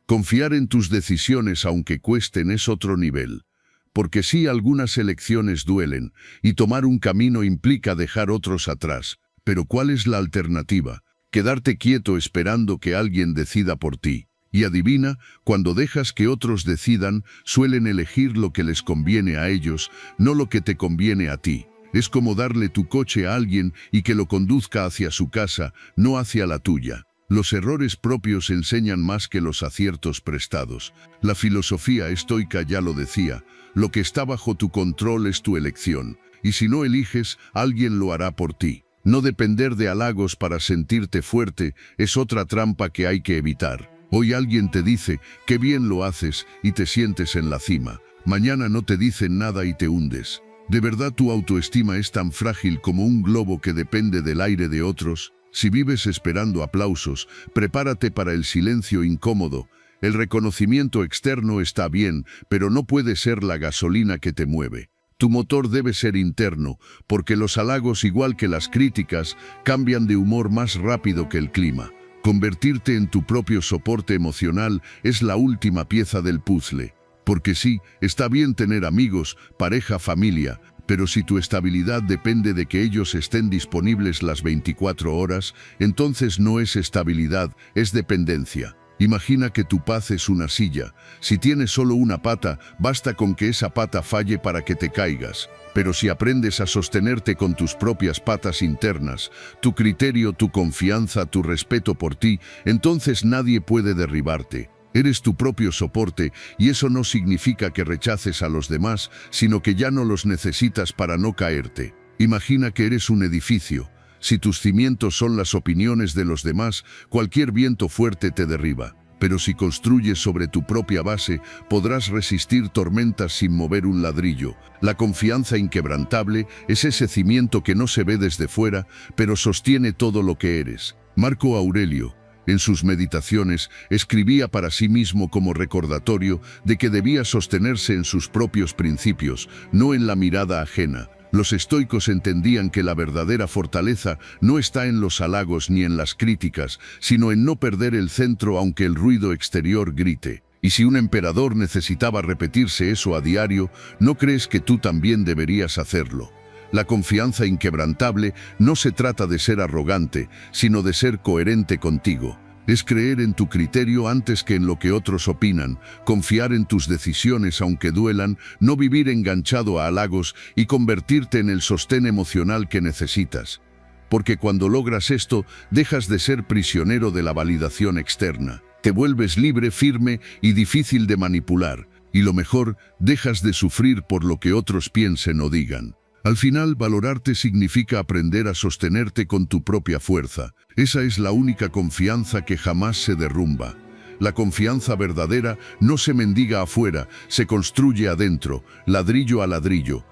Confiar en tus decisiones aunque cuesten es otro nivel. Porque sí, algunas elecciones duelen, y tomar un camino implica dejar otros atrás. Pero ¿cuál es la alternativa? Quedarte quieto esperando que alguien decida por ti. Y adivina, cuando dejas que otros decidan, suelen elegir lo que les conviene a ellos, no lo que te conviene a ti. Es como darle tu coche a alguien y que lo conduzca hacia su casa, no hacia la tuya. Los errores propios enseñan más que los aciertos prestados. La filosofía estoica ya lo decía, lo que está bajo tu control es tu elección, y si no eliges, alguien lo hará por ti. No depender de halagos para sentirte fuerte es otra trampa que hay que evitar. Hoy alguien te dice, qué bien lo haces, y te sientes en la cima. Mañana no te dicen nada y te hundes. ¿De verdad tu autoestima es tan frágil como un globo que depende del aire de otros? Si vives esperando aplausos, prepárate para el silencio incómodo. El reconocimiento externo está bien, pero no puede ser la gasolina que te mueve. Tu motor debe ser interno, porque los halagos, igual que las críticas, cambian de humor más rápido que el clima. Convertirte en tu propio soporte emocional es la última pieza del puzzle. Porque sí, está bien tener amigos, pareja, familia, pero si tu estabilidad depende de que ellos estén disponibles las 24 horas, entonces no es estabilidad, es dependencia. Imagina que tu paz es una silla. Si tienes solo una pata, basta con que esa pata falle para que te caigas. Pero si aprendes a sostenerte con tus propias patas internas, tu criterio, tu confianza, tu respeto por ti, entonces nadie puede derribarte. Eres tu propio soporte, y eso no significa que rechaces a los demás, sino que ya no los necesitas para no caerte. Imagina que eres un edificio. Si tus cimientos son las opiniones de los demás, cualquier viento fuerte te derriba. Pero si construyes sobre tu propia base, podrás resistir tormentas sin mover un ladrillo. La confianza inquebrantable es ese cimiento que no se ve desde fuera, pero sostiene todo lo que eres. Marco Aurelio, en sus meditaciones, escribía para sí mismo como recordatorio de que debía sostenerse en sus propios principios, no en la mirada ajena. Los estoicos entendían que la verdadera fortaleza no está en los halagos ni en las críticas, sino en no perder el centro aunque el ruido exterior grite. Y si un emperador necesitaba repetirse eso a diario, ¿no crees que tú también deberías hacerlo? La confianza inquebrantable no se trata de ser arrogante, sino de ser coherente contigo. Es creer en tu criterio antes que en lo que otros opinan, confiar en tus decisiones aunque duelan, no vivir enganchado a halagos y convertirte en el sostén emocional que necesitas. Porque cuando logras esto, dejas de ser prisionero de la validación externa. Te vuelves libre, firme y difícil de manipular. Y lo mejor, dejas de sufrir por lo que otros piensen o digan. Al final, valorarte significa aprender a sostenerte con tu propia fuerza. Esa es la única confianza que jamás se derrumba. La confianza verdadera no se mendiga afuera, se construye adentro, ladrillo a ladrillo.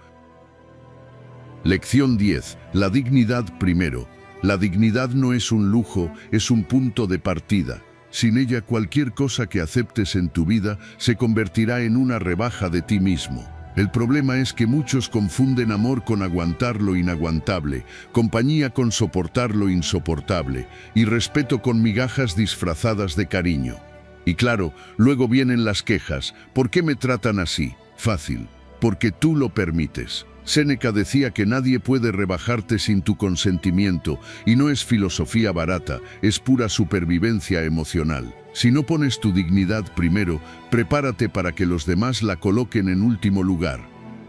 Lección 10. La dignidad primero. La dignidad no es un lujo, es un punto de partida. Sin ella, cualquier cosa que aceptes en tu vida se convertirá en una rebaja de ti mismo. El problema es que muchos confunden amor con aguantar lo inaguantable, compañía con soportar lo insoportable, y respeto con migajas disfrazadas de cariño. Y claro, luego vienen las quejas. ¿Por qué me tratan así? Fácil. Porque tú lo permites. Séneca decía que nadie puede rebajarte sin tu consentimiento, y no es filosofía barata, es pura supervivencia emocional. Si no pones tu dignidad primero, prepárate para que los demás la coloquen en último lugar.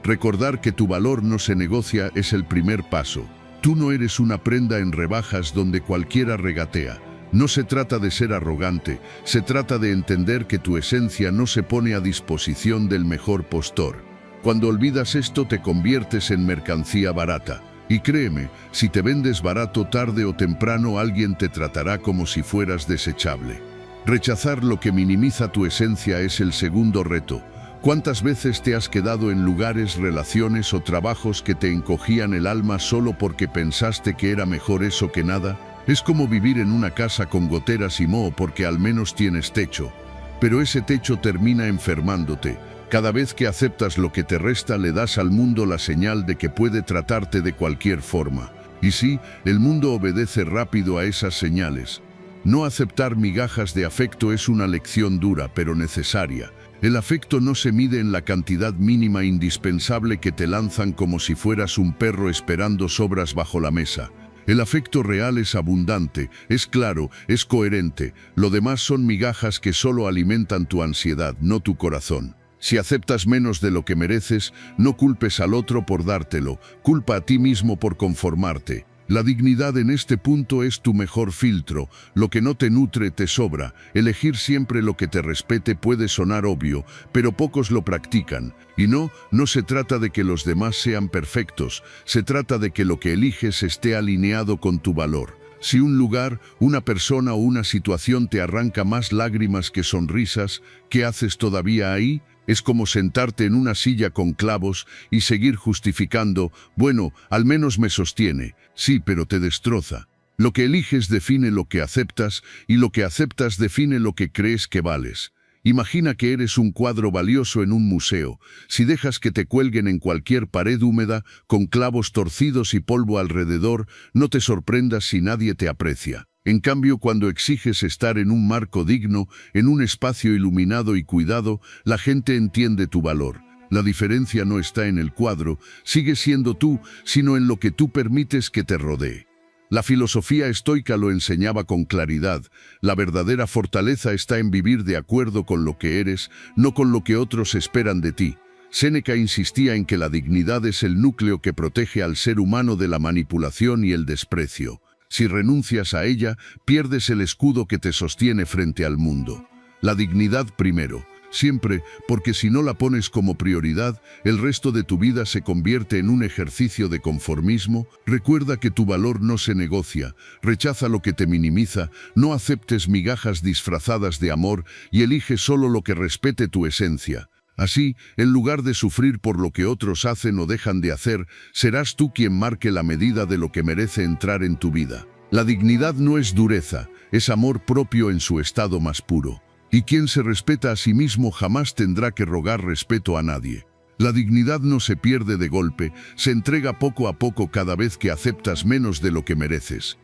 Recordar que tu valor no se negocia es el primer paso. Tú no eres una prenda en rebajas donde cualquiera regatea. No se trata de ser arrogante, se trata de entender que tu esencia no se pone a disposición del mejor postor. Cuando olvidas esto, te conviertes en mercancía barata. Y créeme, si te vendes barato, tarde o temprano alguien te tratará como si fueras desechable. Rechazar lo que minimiza tu esencia es el segundo reto. ¿Cuántas veces te has quedado en lugares, relaciones o trabajos que te encogían el alma solo porque pensaste que era mejor eso que nada? Es como vivir en una casa con goteras y moho porque al menos tienes techo. Pero ese techo termina enfermándote. Cada vez que aceptas lo que te resta, le das al mundo la señal de que puede tratarte de cualquier forma. Y sí, el mundo obedece rápido a esas señales. No aceptar migajas de afecto es una lección dura, pero necesaria. El afecto no se mide en la cantidad mínima indispensable que te lanzan como si fueras un perro esperando sobras bajo la mesa. El afecto real es abundante, es claro, es coherente. Lo demás son migajas que solo alimentan tu ansiedad, no tu corazón. Si aceptas menos de lo que mereces, no culpes al otro por dártelo, culpa a ti mismo por conformarte. La dignidad en este punto es tu mejor filtro. Lo que no te nutre te sobra. Elegir siempre lo que te respete puede sonar obvio, pero pocos lo practican. Y no se trata de que los demás sean perfectos, se trata de que lo que eliges esté alineado con tu valor. Si un lugar, una persona o una situación te arranca más lágrimas que sonrisas, ¿qué haces todavía ahí? Es como sentarte en una silla con clavos y seguir justificando, bueno, al menos me sostiene. Sí, pero te destroza. Lo que eliges define lo que aceptas y lo que aceptas define lo que crees que vales. Imagina que eres un cuadro valioso en un museo. Si dejas que te cuelguen en cualquier pared húmeda, con clavos torcidos y polvo alrededor, no te sorprendas si nadie te aprecia. En cambio, cuando exiges estar en un marco digno, en un espacio iluminado y cuidado, la gente entiende tu valor. La diferencia no está en el cuadro, sigue siendo tú, sino en lo que tú permites que te rodee. La filosofía estoica lo enseñaba con claridad. La verdadera fortaleza está en vivir de acuerdo con lo que eres, no con lo que otros esperan de ti. Séneca insistía en que la dignidad es el núcleo que protege al ser humano de la manipulación y el desprecio. Si renuncias a ella, pierdes el escudo que te sostiene frente al mundo. La dignidad primero. Siempre, porque si no la pones como prioridad, el resto de tu vida se convierte en un ejercicio de conformismo. Recuerda que tu valor no se negocia, rechaza lo que te minimiza, no aceptes migajas disfrazadas de amor y elige solo lo que respete tu esencia. Así, en lugar de sufrir por lo que otros hacen o dejan de hacer, serás tú quien marque la medida de lo que merece entrar en tu vida. La dignidad no es dureza, es amor propio en su estado más puro. Y quien se respeta a sí mismo jamás tendrá que rogar respeto a nadie. La dignidad no se pierde de golpe, se entrega poco a poco cada vez que aceptas menos de lo que mereces.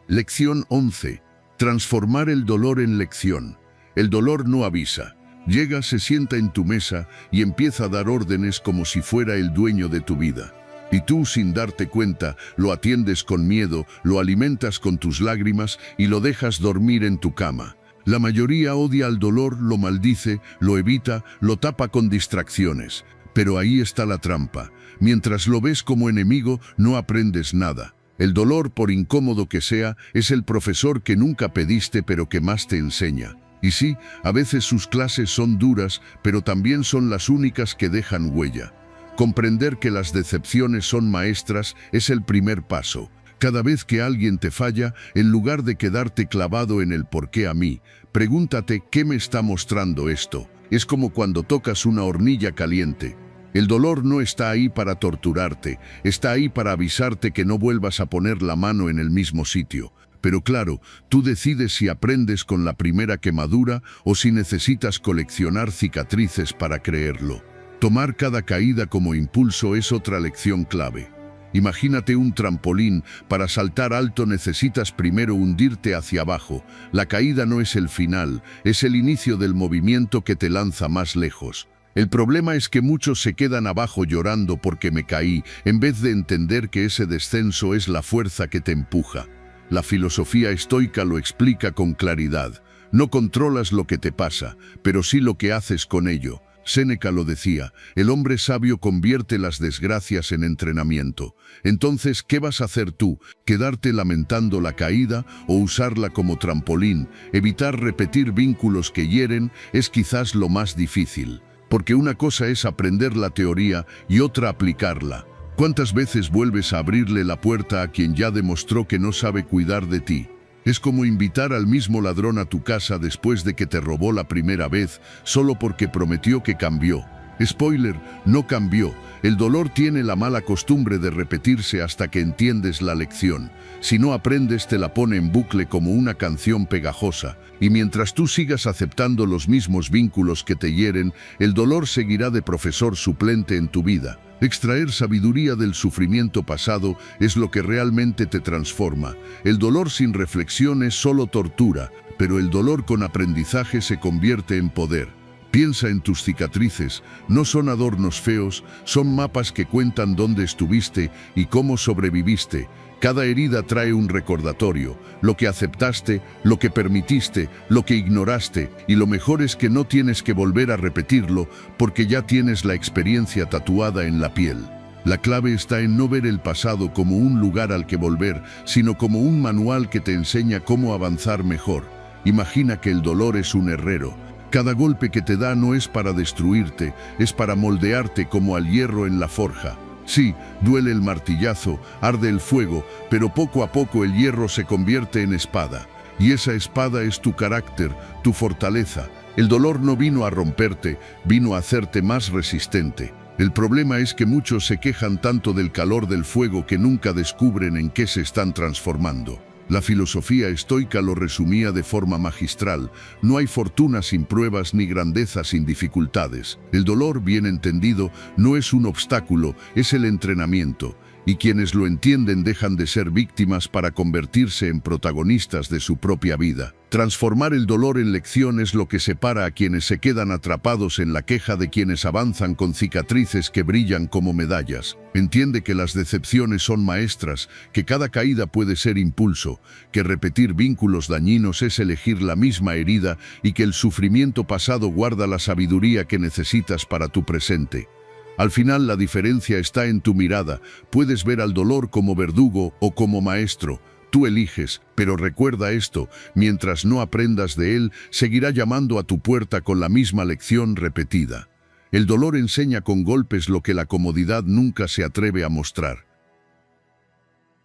Lección 11. Transformar el dolor en lección. El dolor no avisa. Llega, se sienta en tu mesa y empieza a dar órdenes como si fuera el dueño de tu vida. Y tú, sin darte cuenta, lo atiendes con miedo, lo alimentas con tus lágrimas y lo dejas dormir en tu cama. La mayoría odia al dolor, lo maldice, lo evita, lo tapa con distracciones. Pero ahí está la trampa. Mientras lo ves como enemigo, no aprendes nada. El dolor, por incómodo que sea, es el profesor que nunca pediste pero que más te enseña. Y sí, a veces sus clases son duras, pero también son las únicas que dejan huella. Comprender que las decepciones son maestras es el primer paso. Cada vez que alguien te falla, en lugar de quedarte clavado en el por qué a mí, pregúntate ¿qué me está mostrando esto? Es como cuando tocas una hornilla caliente. El dolor no está ahí para torturarte, está ahí para avisarte que no vuelvas a poner la mano en el mismo sitio. Pero claro, tú decides si aprendes con la primera quemadura o si necesitas coleccionar cicatrices para creerlo. Tomar cada caída como impulso es otra lección clave. Imagínate un trampolín. Para saltar alto necesitas primero hundirte hacia abajo. La caída no es el final, es el inicio del movimiento que te lanza más lejos. El problema es que muchos se quedan abajo llorando porque me caí, en vez de entender que ese descenso es la fuerza que te empuja. La filosofía estoica lo explica con claridad. No controlas lo que te pasa, pero sí lo que haces con ello. Séneca lo decía, el hombre sabio convierte las desgracias en entrenamiento. Entonces, ¿qué vas a hacer tú? ¿Quedarte lamentando la caída o usarla como trampolín? Evitar repetir vínculos que hieren es quizás lo más difícil. Porque una cosa es aprender la teoría y otra aplicarla. ¿Cuántas veces vuelves a abrirle la puerta a quien ya demostró que no sabe cuidar de ti? Es como invitar al mismo ladrón a tu casa después de que te robó la primera vez, solo porque prometió que cambió. Spoiler, no cambió. El dolor tiene la mala costumbre de repetirse hasta que entiendes la lección. Si no aprendes, te la pone en bucle como una canción pegajosa. Y mientras tú sigas aceptando los mismos vínculos que te hieren, el dolor seguirá de profesor suplente en tu vida. Extraer sabiduría del sufrimiento pasado es lo que realmente te transforma. El dolor sin reflexión es solo tortura, pero el dolor con aprendizaje se convierte en poder. Piensa en tus cicatrices, no son adornos feos, son mapas que cuentan dónde estuviste y cómo sobreviviste. Cada herida trae un recordatorio, lo que aceptaste, lo que permitiste, lo que ignoraste, y lo mejor es que no tienes que volver a repetirlo porque ya tienes la experiencia tatuada en la piel. La clave está en no ver el pasado como un lugar al que volver, sino como un manual que te enseña cómo avanzar mejor. Imagina que el dolor es un herrero. Cada golpe que te da no es para destruirte, es para moldearte como al hierro en la forja. Sí, duele el martillazo, arde el fuego, pero poco a poco el hierro se convierte en espada. Y esa espada es tu carácter, tu fortaleza. El dolor no vino a romperte, vino a hacerte más resistente. El problema es que muchos se quejan tanto del calor del fuego que nunca descubren en qué se están transformando. La filosofía estoica lo resumía de forma magistral: no hay fortuna sin pruebas ni grandeza sin dificultades. El dolor, bien entendido, no es un obstáculo, es el entrenamiento. Y quienes lo entienden dejan de ser víctimas para convertirse en protagonistas de su propia vida. Transformar el dolor en lección es lo que separa a quienes se quedan atrapados en la queja de quienes avanzan con cicatrices que brillan como medallas. Entiende que las decepciones son maestras, que cada caída puede ser impulso, que repetir vínculos dañinos es elegir la misma herida y que el sufrimiento pasado guarda la sabiduría que necesitas para tu presente. Al final la diferencia está en tu mirada. Puedes ver al dolor como verdugo o como maestro. Tú eliges, pero recuerda esto: mientras no aprendas de él, seguirá llamando a tu puerta con la misma lección repetida. El dolor enseña con golpes lo que la comodidad nunca se atreve a mostrar.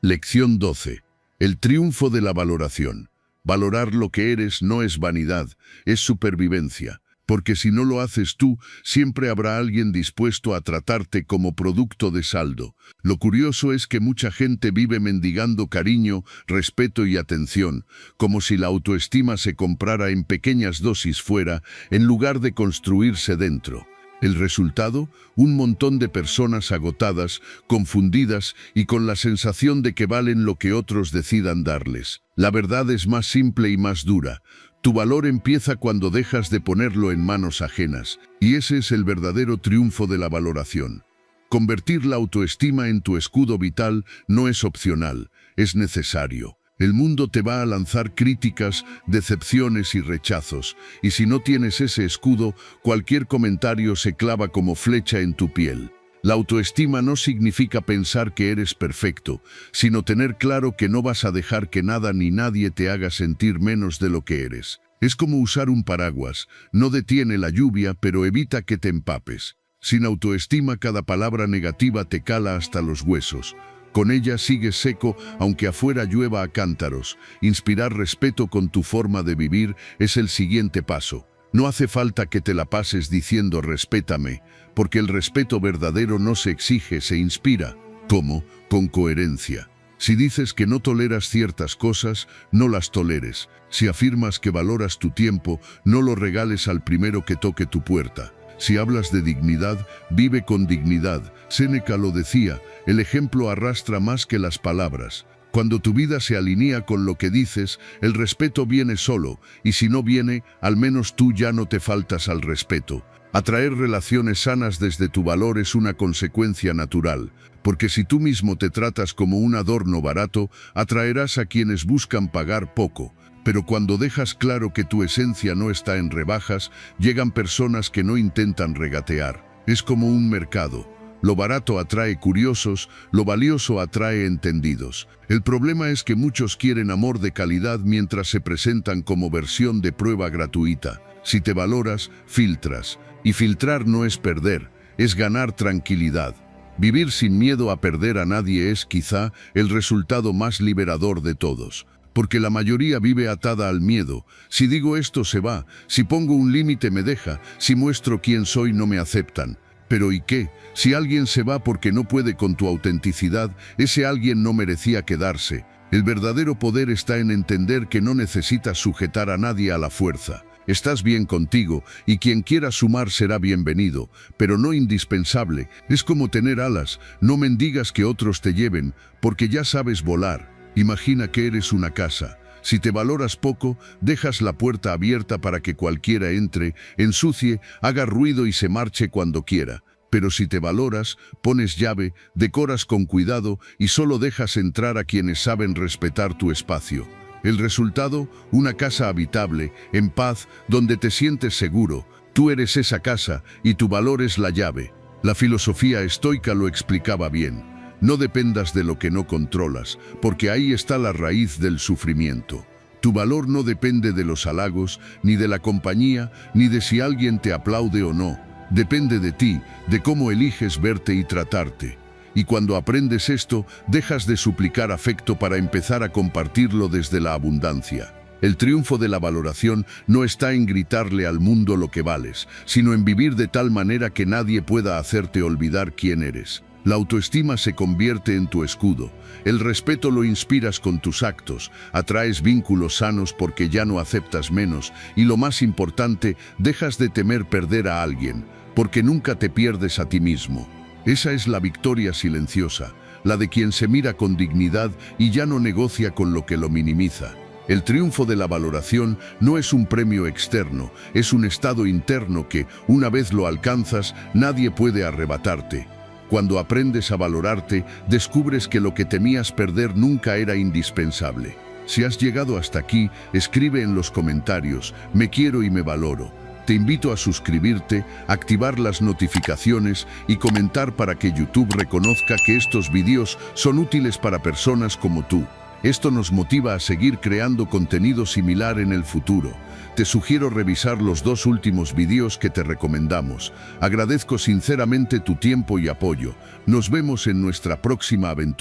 Lección 12. El triunfo de la valoración. Valorar lo que eres no es vanidad, es supervivencia. Porque si no lo haces tú, siempre habrá alguien dispuesto a tratarte como producto de saldo. Lo curioso es que mucha gente vive mendigando cariño, respeto y atención, como si la autoestima se comprara en pequeñas dosis fuera, en lugar de construirse dentro. El resultado: un montón de personas agotadas, confundidas y con la sensación de que valen lo que otros decidan darles. La verdad es más simple y más dura. Tu valor empieza cuando dejas de ponerlo en manos ajenas, y ese es el verdadero triunfo de la valoración. Convertir la autoestima en tu escudo vital no es opcional, es necesario. El mundo te va a lanzar críticas, decepciones y rechazos, y si no tienes ese escudo, cualquier comentario se clava como flecha en tu piel. La autoestima no significa pensar que eres perfecto, sino tener claro que no vas a dejar que nada ni nadie te haga sentir menos de lo que eres. Es como usar un paraguas: no detiene la lluvia, pero evita que te empapes. Sin autoestima, cada palabra negativa te cala hasta los huesos. Con ella sigues seco, aunque afuera llueva a cántaros. Inspirar respeto con tu forma de vivir es el siguiente paso. No hace falta que te la pases diciendo respétame, porque el respeto verdadero no se exige, se inspira. ¿Cómo? Con coherencia. Si dices que no toleras ciertas cosas, no las toleres. Si afirmas que valoras tu tiempo, no lo regales al primero que toque tu puerta. Si hablas de dignidad, vive con dignidad. Séneca lo decía: el ejemplo arrastra más que las palabras. Cuando tu vida se alinea con lo que dices, el respeto viene solo, y si no viene, al menos tú ya no te faltas al respeto. Atraer relaciones sanas desde tu valor es una consecuencia natural, porque si tú mismo te tratas como un adorno barato, atraerás a quienes buscan pagar poco. Pero cuando dejas claro que tu esencia no está en rebajas, llegan personas que no intentan regatear. Es como un mercado. Lo barato atrae curiosos, lo valioso atrae entendidos. El problema es que muchos quieren amor de calidad mientras se presentan como versión de prueba gratuita. Si te valoras, filtras. Y filtrar no es perder, es ganar tranquilidad. Vivir sin miedo a perder a nadie es, quizá, el resultado más liberador de todos. Porque la mayoría vive atada al miedo. Si digo esto se va, si pongo un límite me deja, si muestro quién soy no me aceptan. Pero ¿y qué? Si alguien se va porque no puede con tu autenticidad, ese alguien no merecía quedarse. El verdadero poder está en entender que no necesitas sujetar a nadie a la fuerza. Estás bien contigo, y quien quiera sumar será bienvenido, pero no indispensable. Es como tener alas: no mendigas que otros te lleven, porque ya sabes volar. Imagina que eres una casa. Si te valoras poco, dejas la puerta abierta para que cualquiera entre, ensucie, haga ruido y se marche cuando quiera. Pero si te valoras, pones llave, decoras con cuidado y solo dejas entrar a quienes saben respetar tu espacio. El resultado, una casa habitable, en paz, donde te sientes seguro. Tú eres esa casa y tu valor es la llave. La filosofía estoica lo explicaba bien. No dependas de lo que no controlas, porque ahí está la raíz del sufrimiento. Tu valor no depende de los halagos, ni de la compañía, ni de si alguien te aplaude o no. Depende de ti, de cómo eliges verte y tratarte. Y cuando aprendes esto, dejas de suplicar afecto para empezar a compartirlo desde la abundancia. El triunfo de la valoración no está en gritarle al mundo lo que vales, sino en vivir de tal manera que nadie pueda hacerte olvidar quién eres. La autoestima se convierte en tu escudo. El respeto lo inspiras con tus actos, atraes vínculos sanos porque ya no aceptas menos y lo más importante, dejas de temer perder a alguien, porque nunca te pierdes a ti mismo. Esa es la victoria silenciosa, la de quien se mira con dignidad y ya no negocia con lo que lo minimiza. El triunfo de la valoración no es un premio externo, es un estado interno que, una vez lo alcanzas, nadie puede arrebatarte. Cuando aprendes a valorarte, descubres que lo que temías perder nunca era indispensable. Si has llegado hasta aquí, escribe en los comentarios, me quiero y me valoro. Te invito a suscribirte, activar las notificaciones y comentar para que YouTube reconozca que estos vídeos son útiles para personas como tú. Esto nos motiva a seguir creando contenido similar en el futuro. Te sugiero revisar los 2 últimos vídeos que te recomendamos. Agradezco sinceramente tu tiempo y apoyo. Nos vemos en nuestra próxima aventura.